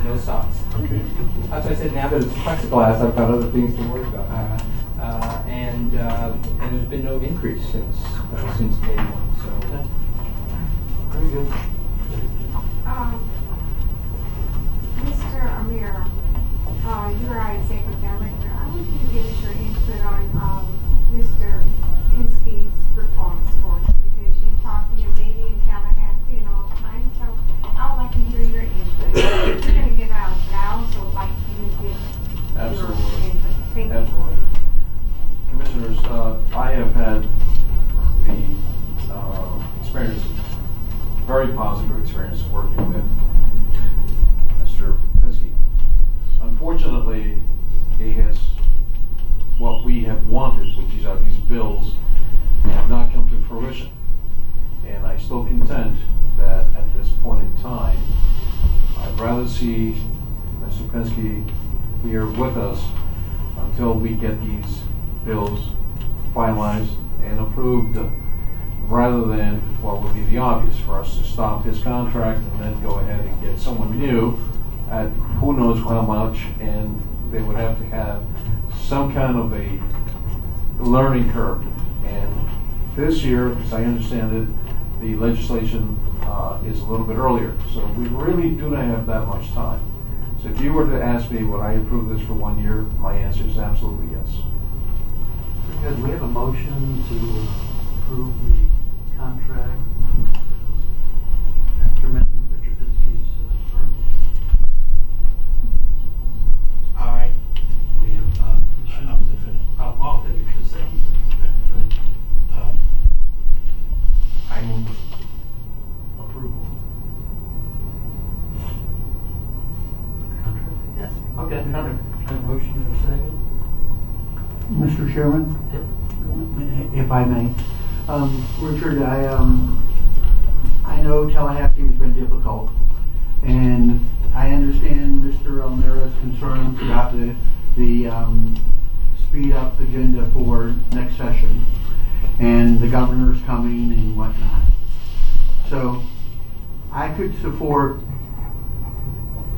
no socks. Okay. As I said, now that it's plexiglass, I've got other things to worry about. And there's been no increase since day one. So. Okay. Very good. Mr. Amir, you're our executive director. I want you to give us your input on Mr. Pinsky's performance for us, because you talk to your baby in Tallahassee and all the time, so I would like to hear your input. We're going to give out, but I also would like you to give your input. Thank you. Absolutely. Commissioners, I have had the experience, very positive experience working with Mr. Pinsky. Unfortunately, he has what we have wanted, which is these bills, have not come to fruition. And I still contend that at this point in time, I'd rather see Mr. Pinsky here with us until we get these bills finalized and approved, rather than what would be the obvious for us to stop his contract and then go ahead and get someone new at who knows how much, and they would have to have some kind of a learning curve. And this year, as I understand it, the legislation is a little bit earlier, so we really do not have that much time. So if you were to ask me would I approve this for 1 year, my answer is absolutely yes. Good. We have a motion to approve the contract. Ackerman, Richard Pinsky's firm. Aye. We have, I'll take it to say. I move approval. Yes. Okay, another motion and a second. Mr. Chairman, if I may. Richard, I know Tallahassee has been difficult, and I understand Mr. Almira's concerns about the speed up agenda for next session. and the governor's coming and whatnot. So I could support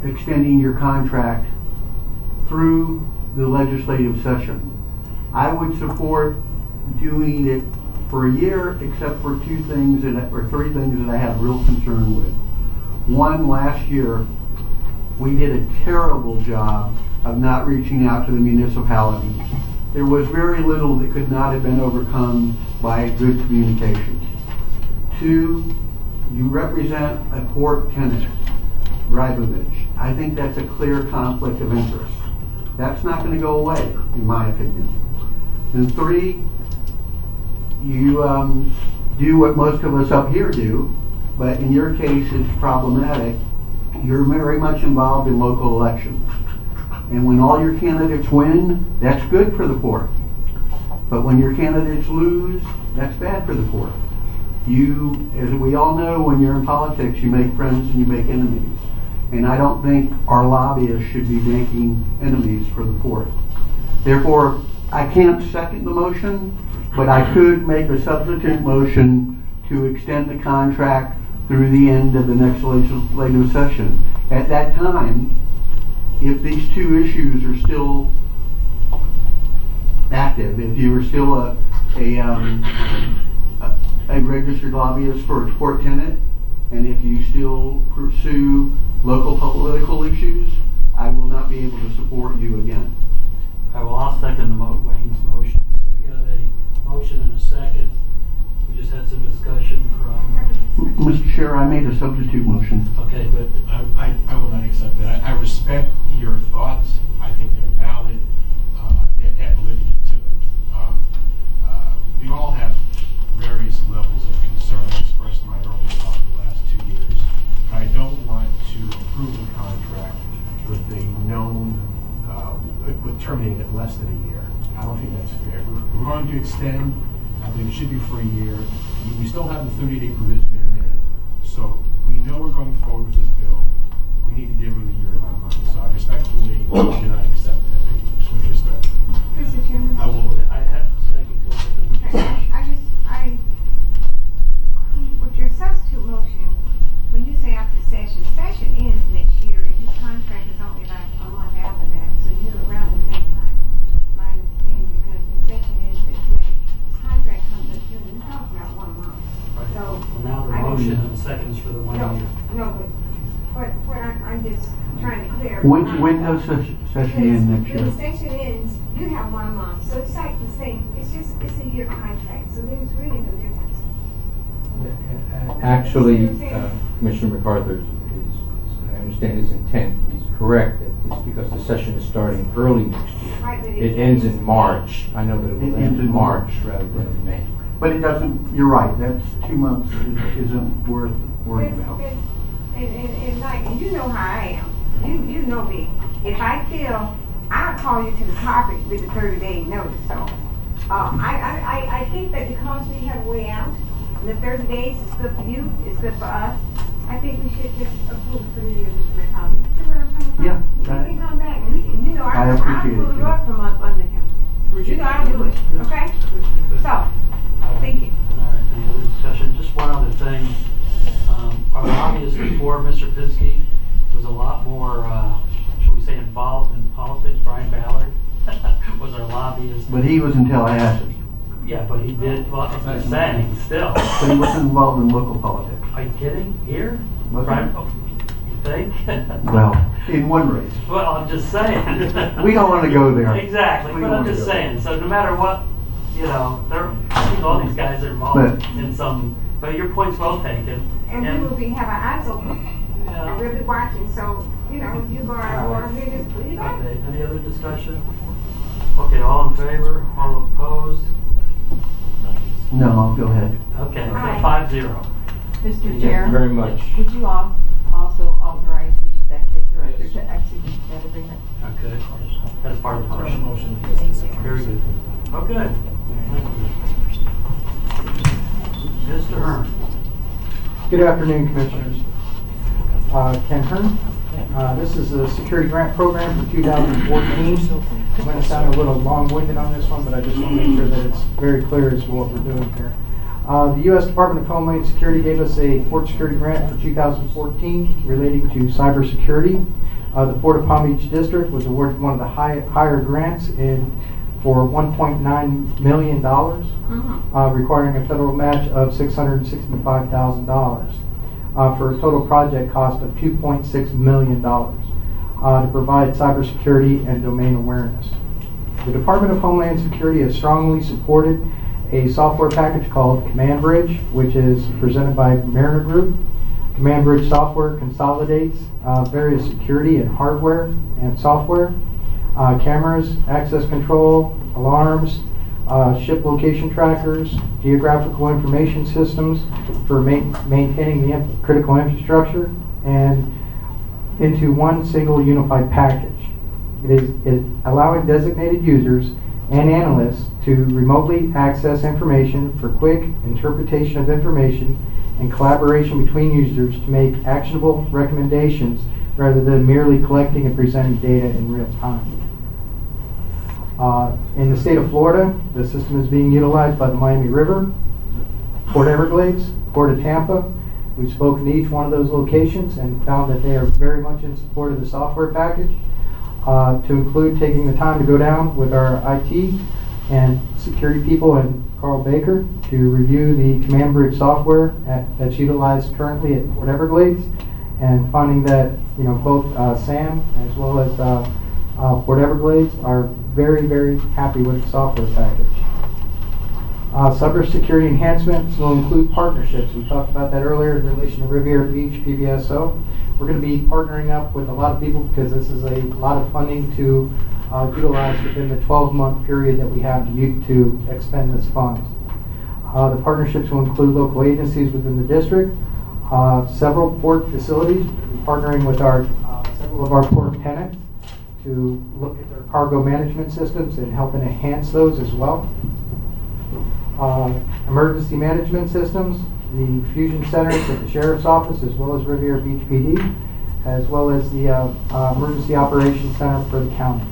extending your contract through the legislative session. I would support doing it for a year, except for three things that I have real concern with. One, last year, we did a terrible job of not reaching out to the municipalities. There was very little that could not have been overcome by good communication. Two, you represent a port tenant, Rybovich. I think that's a clear conflict of interest. That's not going to go away, in my opinion. And three, you do what most of us up here do, but in your case it's problematic. You're very much involved in local elections. And when all your candidates win, that's good for the port. But when your candidates lose, that's bad for the port. You, as we all know, when you're in politics, you make friends and you make enemies. And I don't think our lobbyists should be making enemies for the port. Therefore, I can't second the motion, but I could make a substitute motion to extend the contract through the end of the next legislative session. At that time, if these two issues are still active, if you are still a registered lobbyist for a port tenant, and if you still pursue local political issues, I will not be able to support you again. I'll second Wayne's motion. So we got a motion and a second. We just had some discussion from... Mr. Chair, I made a substitute motion. Okay, but... I will not accept that. I respect your thoughts. I think they're valid. They add validity to them. We all have various levels of concern. I expressed mine earlier about the last 2 years. I don't want to approve the contract with a known, with terminating it less than a year. I don't think that's fair. We're going to extend. I think it should be for a year. We still have the 30-day provision in there. So we know we're going forward with this bill. We need to give them a year of our money. So I respectfully do not accept that, with respect. Mr. Chairman? I will. I have to second to with your substitute motion, when you say after session ends next year, and his contract is only like a month after that, so you're around the same time. My understanding, because the session ends this May, his contract comes up June, we're talking about 1 month. So well, now the motion and the second is for the 1 year. No, but I'm just trying to clear. When does the session end next year? When the session ends, you have 1 month, so it's like the same. It's a year contract, so there's really no difference. Actually, Commissioner MacArthur I understand his intent. He's correct that it's because the session is starting early next year. Right, but It ends in March. I know that it will end in March rather than in May. But it doesn't, you're right, that's 2 months isn't worth worrying about. And you know how I am. You know me. If I feel, I'll call you to the carpet with a 30-day notice. So I think that because we have a way out, and the 30 days is good for you, it's good for us, I think we should just approve for the year, Mr. McCollum. You see where I'm coming from? Yeah. We can come back and we can, I I'll appreciate pull it. you up from up under him. You know I'll do it, okay? So, thank you. All right, any other discussion? Just one other thing. Our lobbyist before, Mr. Pinsky, was a lot more, shall we say, involved in politics. Brian Ballard was our lobbyist. But he was in Tallahassee. Yeah, but he did, well, as I'm saying, still. But he wasn't involved in local politics. Are you kidding? Here? Was he? Brian, you think? Well, in one race. Well, I'm just saying. We don't want to go there. Exactly, We but don't I'm wanna just go saying, so no matter what, I think all these guys are involved in some, but your point's well taken. And we will have our eyes open. Yeah. And we'll be watching, so, if you go out or we just put it back. Okay, any other discussion? Okay, all in favor, all opposed? No, go ahead. Okay, so Aye. 5-0. Mr. Thank Chair? you very much. Would you also authorize the executive director to execute that agreement? Okay, that's part of the motion. Thank you. Very good. Okay. Mr. Hearn. Good afternoon, Commissioners. Ken Hearn, This is a security grant program for 2014. I'm going to sound a little long-winded on this one, but I just want to make sure that it's very clear as to what we're doing here. The U.S. Department of Homeland Security gave us a port security grant for 2014 relating to cybersecurity. The Port of Palm Beach District was awarded one of the higher grants for $1.9 million, requiring a federal match of $665,000 for a total project cost of $2.6 million to provide cybersecurity and domain awareness. The Department of Homeland Security has strongly supported a software package called Command Bridge, which is presented by Mariner Group. Command Bridge software consolidates various security and hardware and software, cameras, access control, alarms, ship location trackers, geographical information systems for maintaining the critical infrastructure, and into one single unified package. It is allowing designated users and analysts to remotely access information for quick interpretation of information and collaboration between users to make actionable recommendations rather than merely collecting and presenting data in real time. In the state of Florida, the system is being utilized by the Miami River, Port Everglades, Port of Tampa. We've spoken to each one of those locations and found that they are very much in support of the software package, to include taking the time to go down with our IT and security people and Carl Baker to review the Command Bridge software that's utilized currently at Port Everglades, and finding that both Sam as well as Port Everglades are very, very happy with the software package. Cybersecurity enhancements will include partnerships. We talked about that earlier in relation to Riviera Beach PBSO. We're going to be partnering up with a lot of people because this is a lot of funding to utilize within the 12-month period that we have to expend this funds. The partnerships will include local agencies within the district, several port facilities, partnering with several of our port tenants to look at their cargo management systems and help enhance those as well. Emergency management systems, the fusion centers at the Sheriff's Office as well as Riviera Beach PD, as well as the Emergency Operations Center for the county.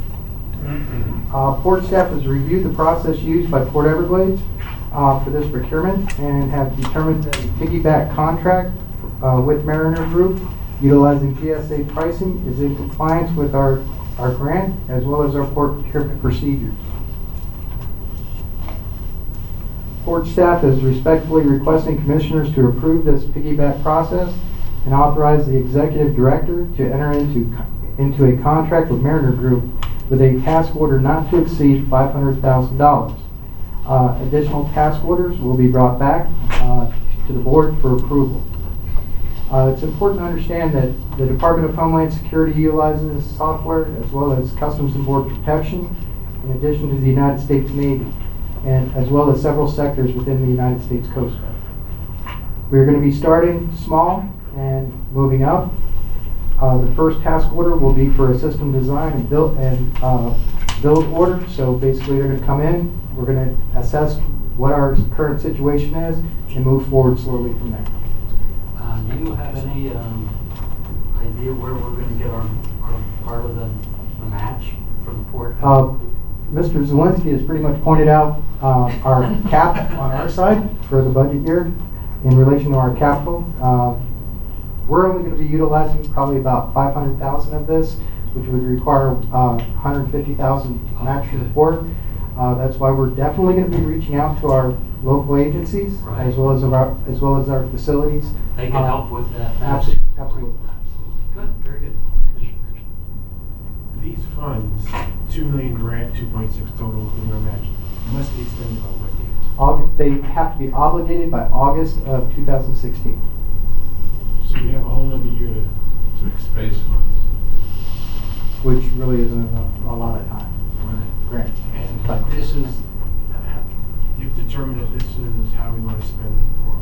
Port staff has reviewed the process used by Port Everglades for this procurement and have determined that a piggyback contract with Mariner Group utilizing GSA pricing is in compliance with our grant as well as our port procurement procedures. Port staff is respectfully requesting commissioners to approve this piggyback process and authorize the executive director to enter into a contract with Mariner Group with a task order not to exceed $500,000. Additional task orders will be brought back to the board for approval. It's important to understand that the Department of Homeland Security utilizes this software as well as Customs and Border Protection, in addition to the United States Navy, and as well as several sectors within the United States Coast Guard. We're going to be starting small and moving up. The first task order will be for a system design and build order. So basically they're going to come in, we're going to assess what our current situation is and move forward slowly from there. Do you have any idea where we're going to get our part of the match for the port? Mr. Zelensky has pretty much pointed out our cap on our side for the budget year in relation to our capital. We're only going to be utilizing probably about $500,000 of this, which would require $150,000 match from the port. That's why we're definitely going to be reaching out to our local agencies, right, as well as our facilities. They can help with that. Absolutely. Good, very good. These funds, $2 million grant, 2.6 total, including our match, must be expended by what date? They have to be obligated by August of 2016. So we have a whole other year to expend funds. Which really isn't a lot of time. Right. And this is, you've determined that this is how we want to spend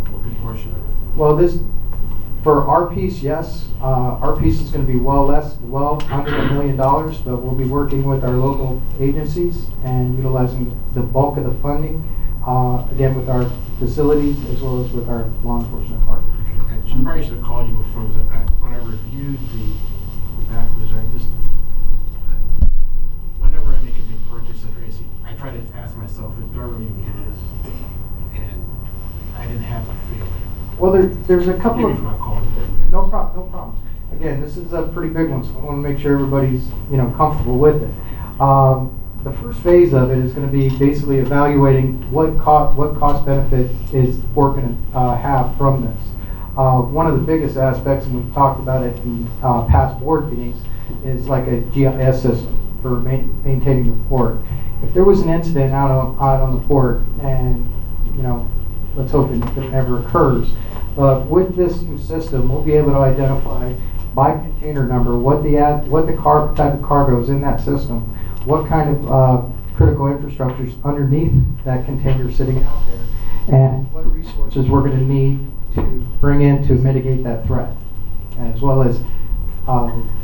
a good portion of it. Well, for our piece, yes. Our piece is going to be well under $1 million, but we'll be working with our local agencies and utilizing the bulk of the funding, again, with our facilities as well as with our law enforcement partners. I probably should have called you before, because when I reviewed the backwards, right? Just whenever I make a big purchase at Tracy, I try to ask myself if do I really need this, and I didn't have the feeling. Well, there's a couple Maybe of. for not calling it. No problem, no problem. Again, this is a pretty big one, so I want to make sure everybody's, comfortable with it. The first phase of it is going to be basically evaluating what cost benefit is the port going to have from this. One of the biggest aspects, and we've talked about it in past board meetings, is like a GIS system for maintaining the port. If there was an incident out on the port, and let's hope it never occurs, but with this new system, we'll be able to identify by container number what type of cargo is in that system, what kind of critical infrastructure is underneath that container sitting out there, and what resources we're going to need to bring in to mitigate that threat, as well as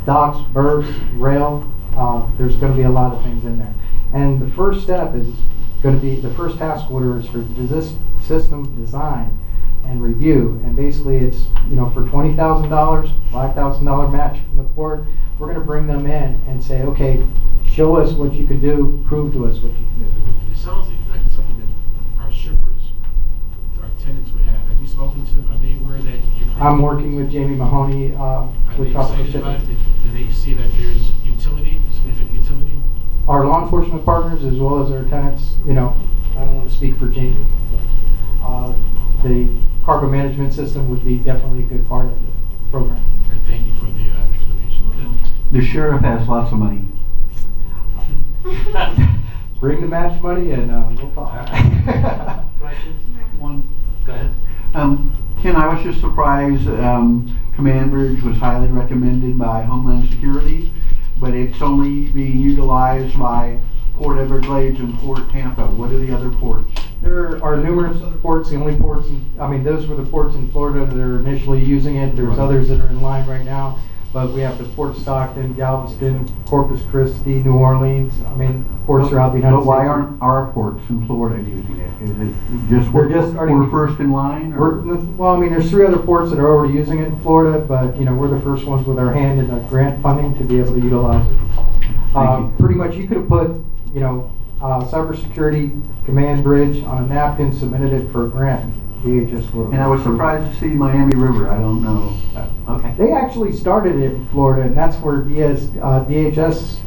docks, berths, rail. There's going to be a lot of things in there. And the first step is going to be, the first task order is for this system design and review. And basically it's, for $20,000, $5,000 match from the port, we're going to bring them in and say, okay, show us what you can do, prove to us what you can do. It sounds like something that our shippers, our tenants would have. Have you spoken to them? Are they aware that you're... I'm working with Jamie Mahoney Are with they Tropical excited about Shipping. it? Do they see that there's utility, significant utility? Our law enforcement partners, as well as our tenants, I don't want to speak for Jamie, but the cargo management system would be definitely a good part of the program. Okay, thank you for the explanation. The sheriff has lots of money. Bring the match money and we'll talk. Questions? One, go ahead. Ken, I was just surprised, Command Bridge was highly recommended by Homeland Security, but it's only being utilized by Port Everglades and Port Tampa. What are the other ports? There are numerous other ports. The only ports, those were the ports in Florida that are initially using it. There's others that are in line right now. But we have the Port Stockton, Galveston, Corpus Christi, New Orleans. Ports throughout the United States. But why aren't our ports in Florida using it? Is it just starting. we're first in line? There's 3 other ports that are already using it in Florida, but we're the first ones with our hand in the grant funding to be able to utilize it. Pretty much, you could have put, cybersecurity command bridge on a napkin, submitted it for a grant. DHS would have. And I was surprised to see Miami River. I don't know. Okay. They actually started it in Florida, and that's where DHS,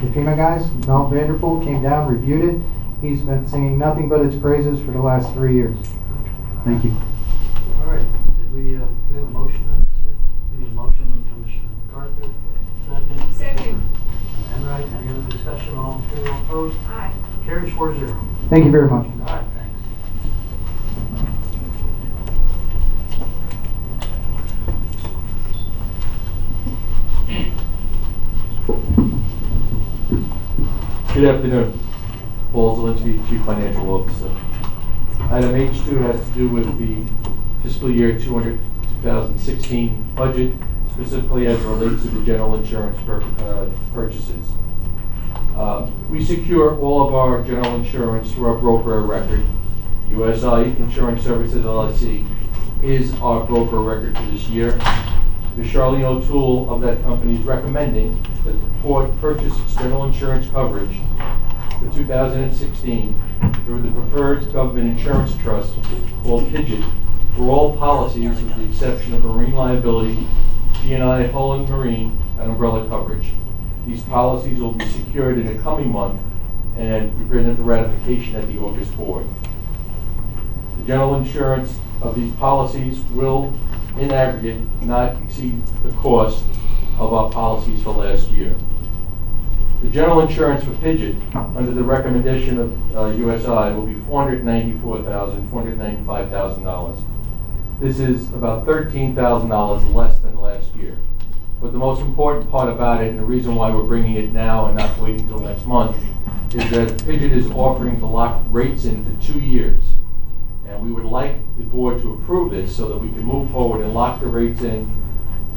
the FEMA guys, Mel Vanderpool, came down, reviewed it. He's been singing nothing but its praises for the last 3 years. Thank you. All right, did we have a motion on this yet? We need a motion from Commissioner MacArthur. Second. Enright, any other discussion? All in favor, all opposed? Aye. Carries 4-0. Thank you very much. All right, thanks. Good afternoon. Paul Zielinski, Chief Financial Officer. Item H2 has to do with the fiscal year 2016 budget, specifically as it relates to the general insurance purchases. We secure all of our general insurance through our broker of record. USI Insurance Services LLC is our broker of record for this year. The Charlene O'Toole of that company is recommending that the Port purchase its general insurance coverage for 2016 through the Preferred Government Insurance Trust called PIDGET for all policies with the exception of marine liability, G&I, hull and marine, and umbrella coverage. These policies will be secured in the coming month and be written for ratification at the August board. The general insurance of these policies will, in aggregate, not exceed the cost of our policies for last year. The general insurance for PIDGET, under the recommendation of USI, will be $495,000. This is about $13,000 less than last year. But the most important part about it, and the reason why we're bringing it now and not waiting until next month, is that PIDGET is offering to lock rates in for 2 years. And we would like the board to approve this so that we can move forward and lock the rates in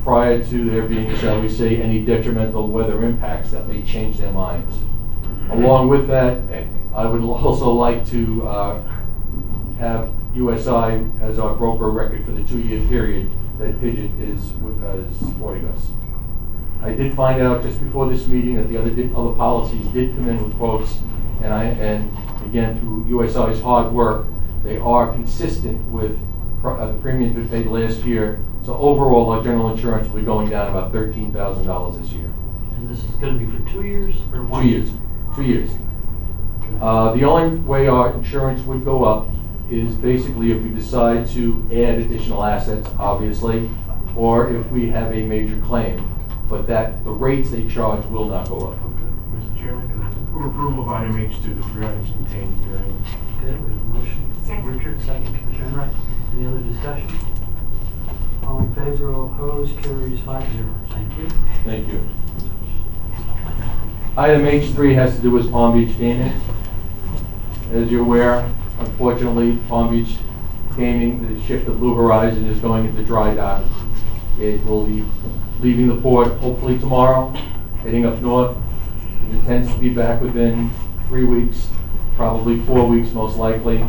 prior to there being, shall we say, any detrimental weather impacts that may change their minds. Along with that, I would also like to have USI as our broker record for the 2-year period that PIDGET is supporting us. I did find out just before this meeting that the other policies did come in with quotes, and again, through USI's hard work, they are consistent with the premiums we paid last year. So overall, our general insurance will be going down about $13,000 this year. And this is gonna be for 2 years or 1 2 year? years. 2 years. The only way our insurance would go up is basically if we decide to add additional assets, obviously, or if we have a major claim. But that the rates they charge will not go up. Mr. Chairman, for approval of item H2, the 3 items contained herein. Okay, we have a motion. Richard, second, Commissioner Enright. Any other discussion? All in favor, all opposed, carries 5-0. Thank you. Thank you. Item H3 has to do with Palm Beach Gaming. As you're aware, unfortunately, Palm Beach Gaming, the ship of Blue Horizon is going into dry dock. It will be leaving the port hopefully tomorrow, heading up north. It intends to be back within 3 weeks, probably 4 weeks most likely.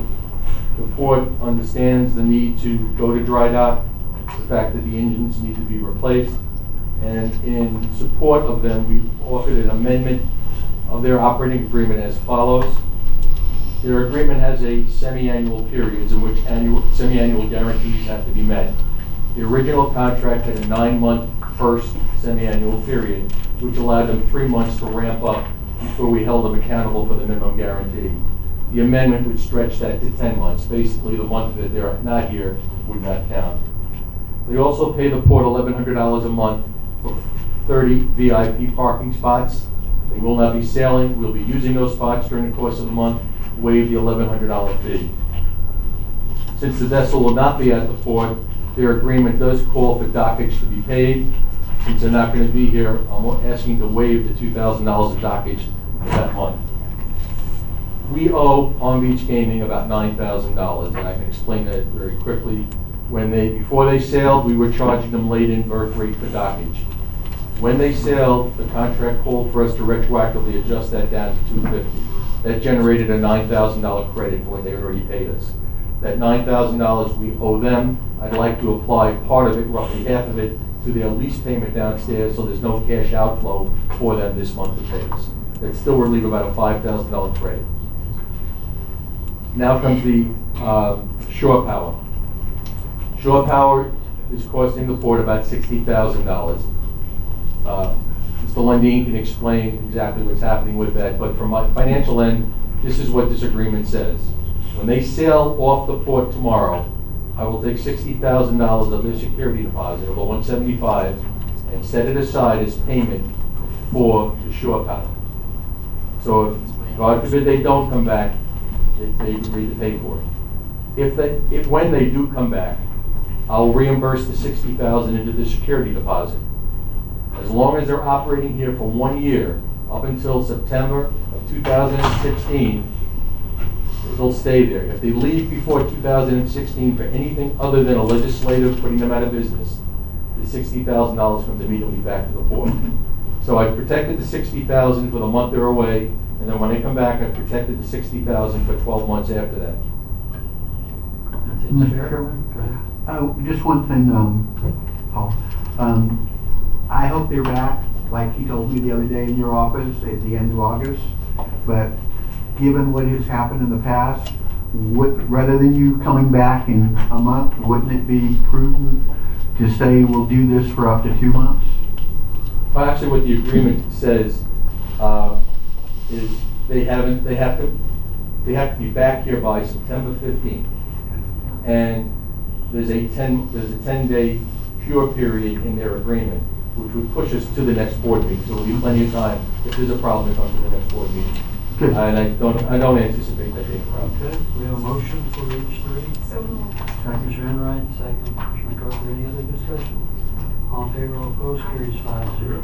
The port understands the need to go to dry dock, the fact that the engines need to be replaced, and in support of them, we offered an amendment of their operating agreement as follows. Their agreement has a semi-annual periods in which semi-annual guarantees have to be met. The original contract had a 9-month first semi-annual period, which allowed them 3 months to ramp up before we held them accountable for the minimum guarantee. The amendment would stretch that to 10 months. Basically, the month that they're not here would not count. They also pay the port $1,100 a month for 30 VIP parking spots. They will not be sailing. We'll be using those spots during the course of the month, waive the $1,100 fee. Since the vessel will not be at the port, their agreement does call for dockage to be paid. Since they're not going to be here, I'm asking to waive the $2,000 of dockage for that month. We owe Palm Beach Gaming about $9,000, and I can explain that very quickly. Before they sailed, we were charging them laid-in berth rate for dockage. When they sailed, the contract called for us to retroactively adjust that down to $250. That generated a $9,000 credit for what they already paid us. That $9,000 we owe them. I'd like to apply part of it, roughly half of it, to their lease payment downstairs, so there's no cash outflow for them this month to pay us. That still would leave about a $5,000 credit. Now comes the shore power. Shore power is costing the port about $60,000. Mr. Lundin can explain exactly what's happening with that, but from my financial end, this is what this agreement says. When they sail off the port tomorrow, I will take $60,000 of their security deposit, of the $175, and set it aside as payment for the shore power. So if, God forbid, they don't come back, they agree to pay for it. When they do come back, I'll reimburse the $60,000 into the security deposit. As long as they're operating here for 1 year, up until September of 2016, they'll stay there. If they leave before 2016 for anything other than a legislative putting them out of business, the $60,000 comes immediately back to the port. So I've protected the $60,000 for the month they're away, and then when they come back, I've protected the $60,000 for 12 months after that. Mr. Chairman, just one thing, Paul. I hope they're back, like he told me the other day in your office at the end of August. But given what has happened in the past, rather than you coming back in a month, wouldn't it be prudent to say we'll do this for up to 2 months? Well, actually, what the agreement says is they have to be back here by September 15th, and there's a 10-day cure period in their agreement, which would push us to the next board meeting. So there'll be plenty of time if there's a problem to come to the next board meeting. And I don't anticipate that being a problem. Okay, we have a motion for H3. So moved. Commissioner Enright, second. Commissioner McCarthy, any other discussion? All in favor, all opposed, carries 5-0.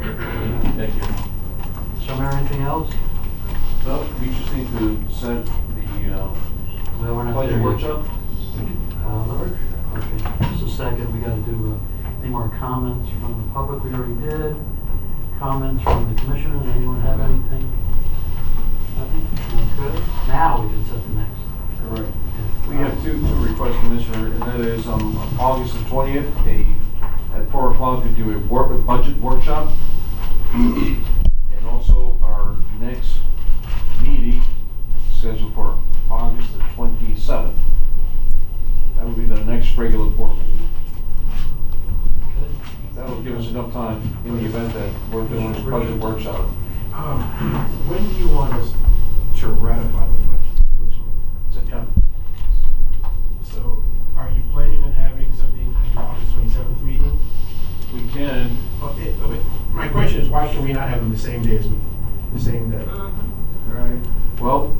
Thank you. Summer, anything else? No, we just need to set the Well, we're not budget there yet. workshop. Okay, just a second, we gotta do any more comments from the public? We already did. Comments from the commissioners, anyone have anything? Nothing? Okay. Now we can set the next. Correct. We have two requests, Commissioner, and that is on August the 20th, at 4 o'clock to do a budget workshop. And also, our next meeting is scheduled for August the 27th. That will be the next regular board meeting. That will give us enough time in the event that we're doing a budget workshop. When do you want us to ratify the budget? Which one? September. So are you planning on having something at the August 27th meeting? We can. My question is, why can we not have them the same day as the same day? Right. Well,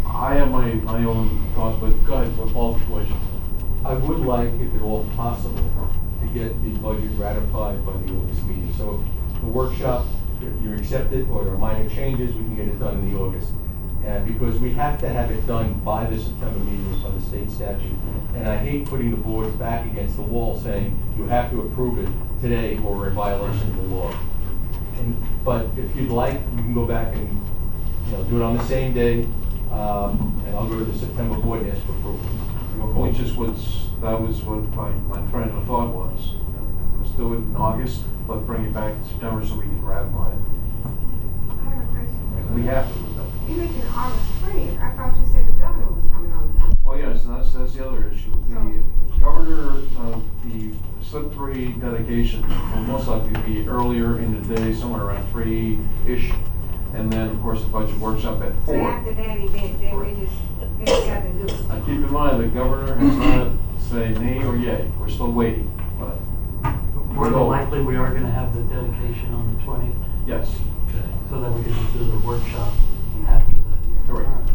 I have my own thoughts, but go ahead, what Paul's question? I would like, if at all possible, to get the budget ratified by the August meeting. So if the workshop, you're accepted, or there are minor changes, we can get it done in the August. Because we have to have it done by the September meeting by the state statute. And I hate putting the boards back against the wall saying you have to approve it today or we're in violation of the law. But if you'd like, we can go back and do it on the same day, and I'll go to the September board and ask for approval. Your point just was, that was what my friend of thought was. Let's do it in August, but bring it back in September so we can ratify it. I have a question. We have to. You mentioned August 20th. I thought you said the governor was coming on the 20th. Well, yes, that's the other issue. The governor, the slip 3 dedication will most likely be earlier in the day, somewhere around 3-ish. And then, of course, the budget workshop at 4. So after that event, then we just get together and do it. Now, keep in mind, the governor has not said nay or yay. We're still waiting, but. More than likely, we are gonna have the dedication on the 20th. Yes. So that we can just do the workshop after that. Correct.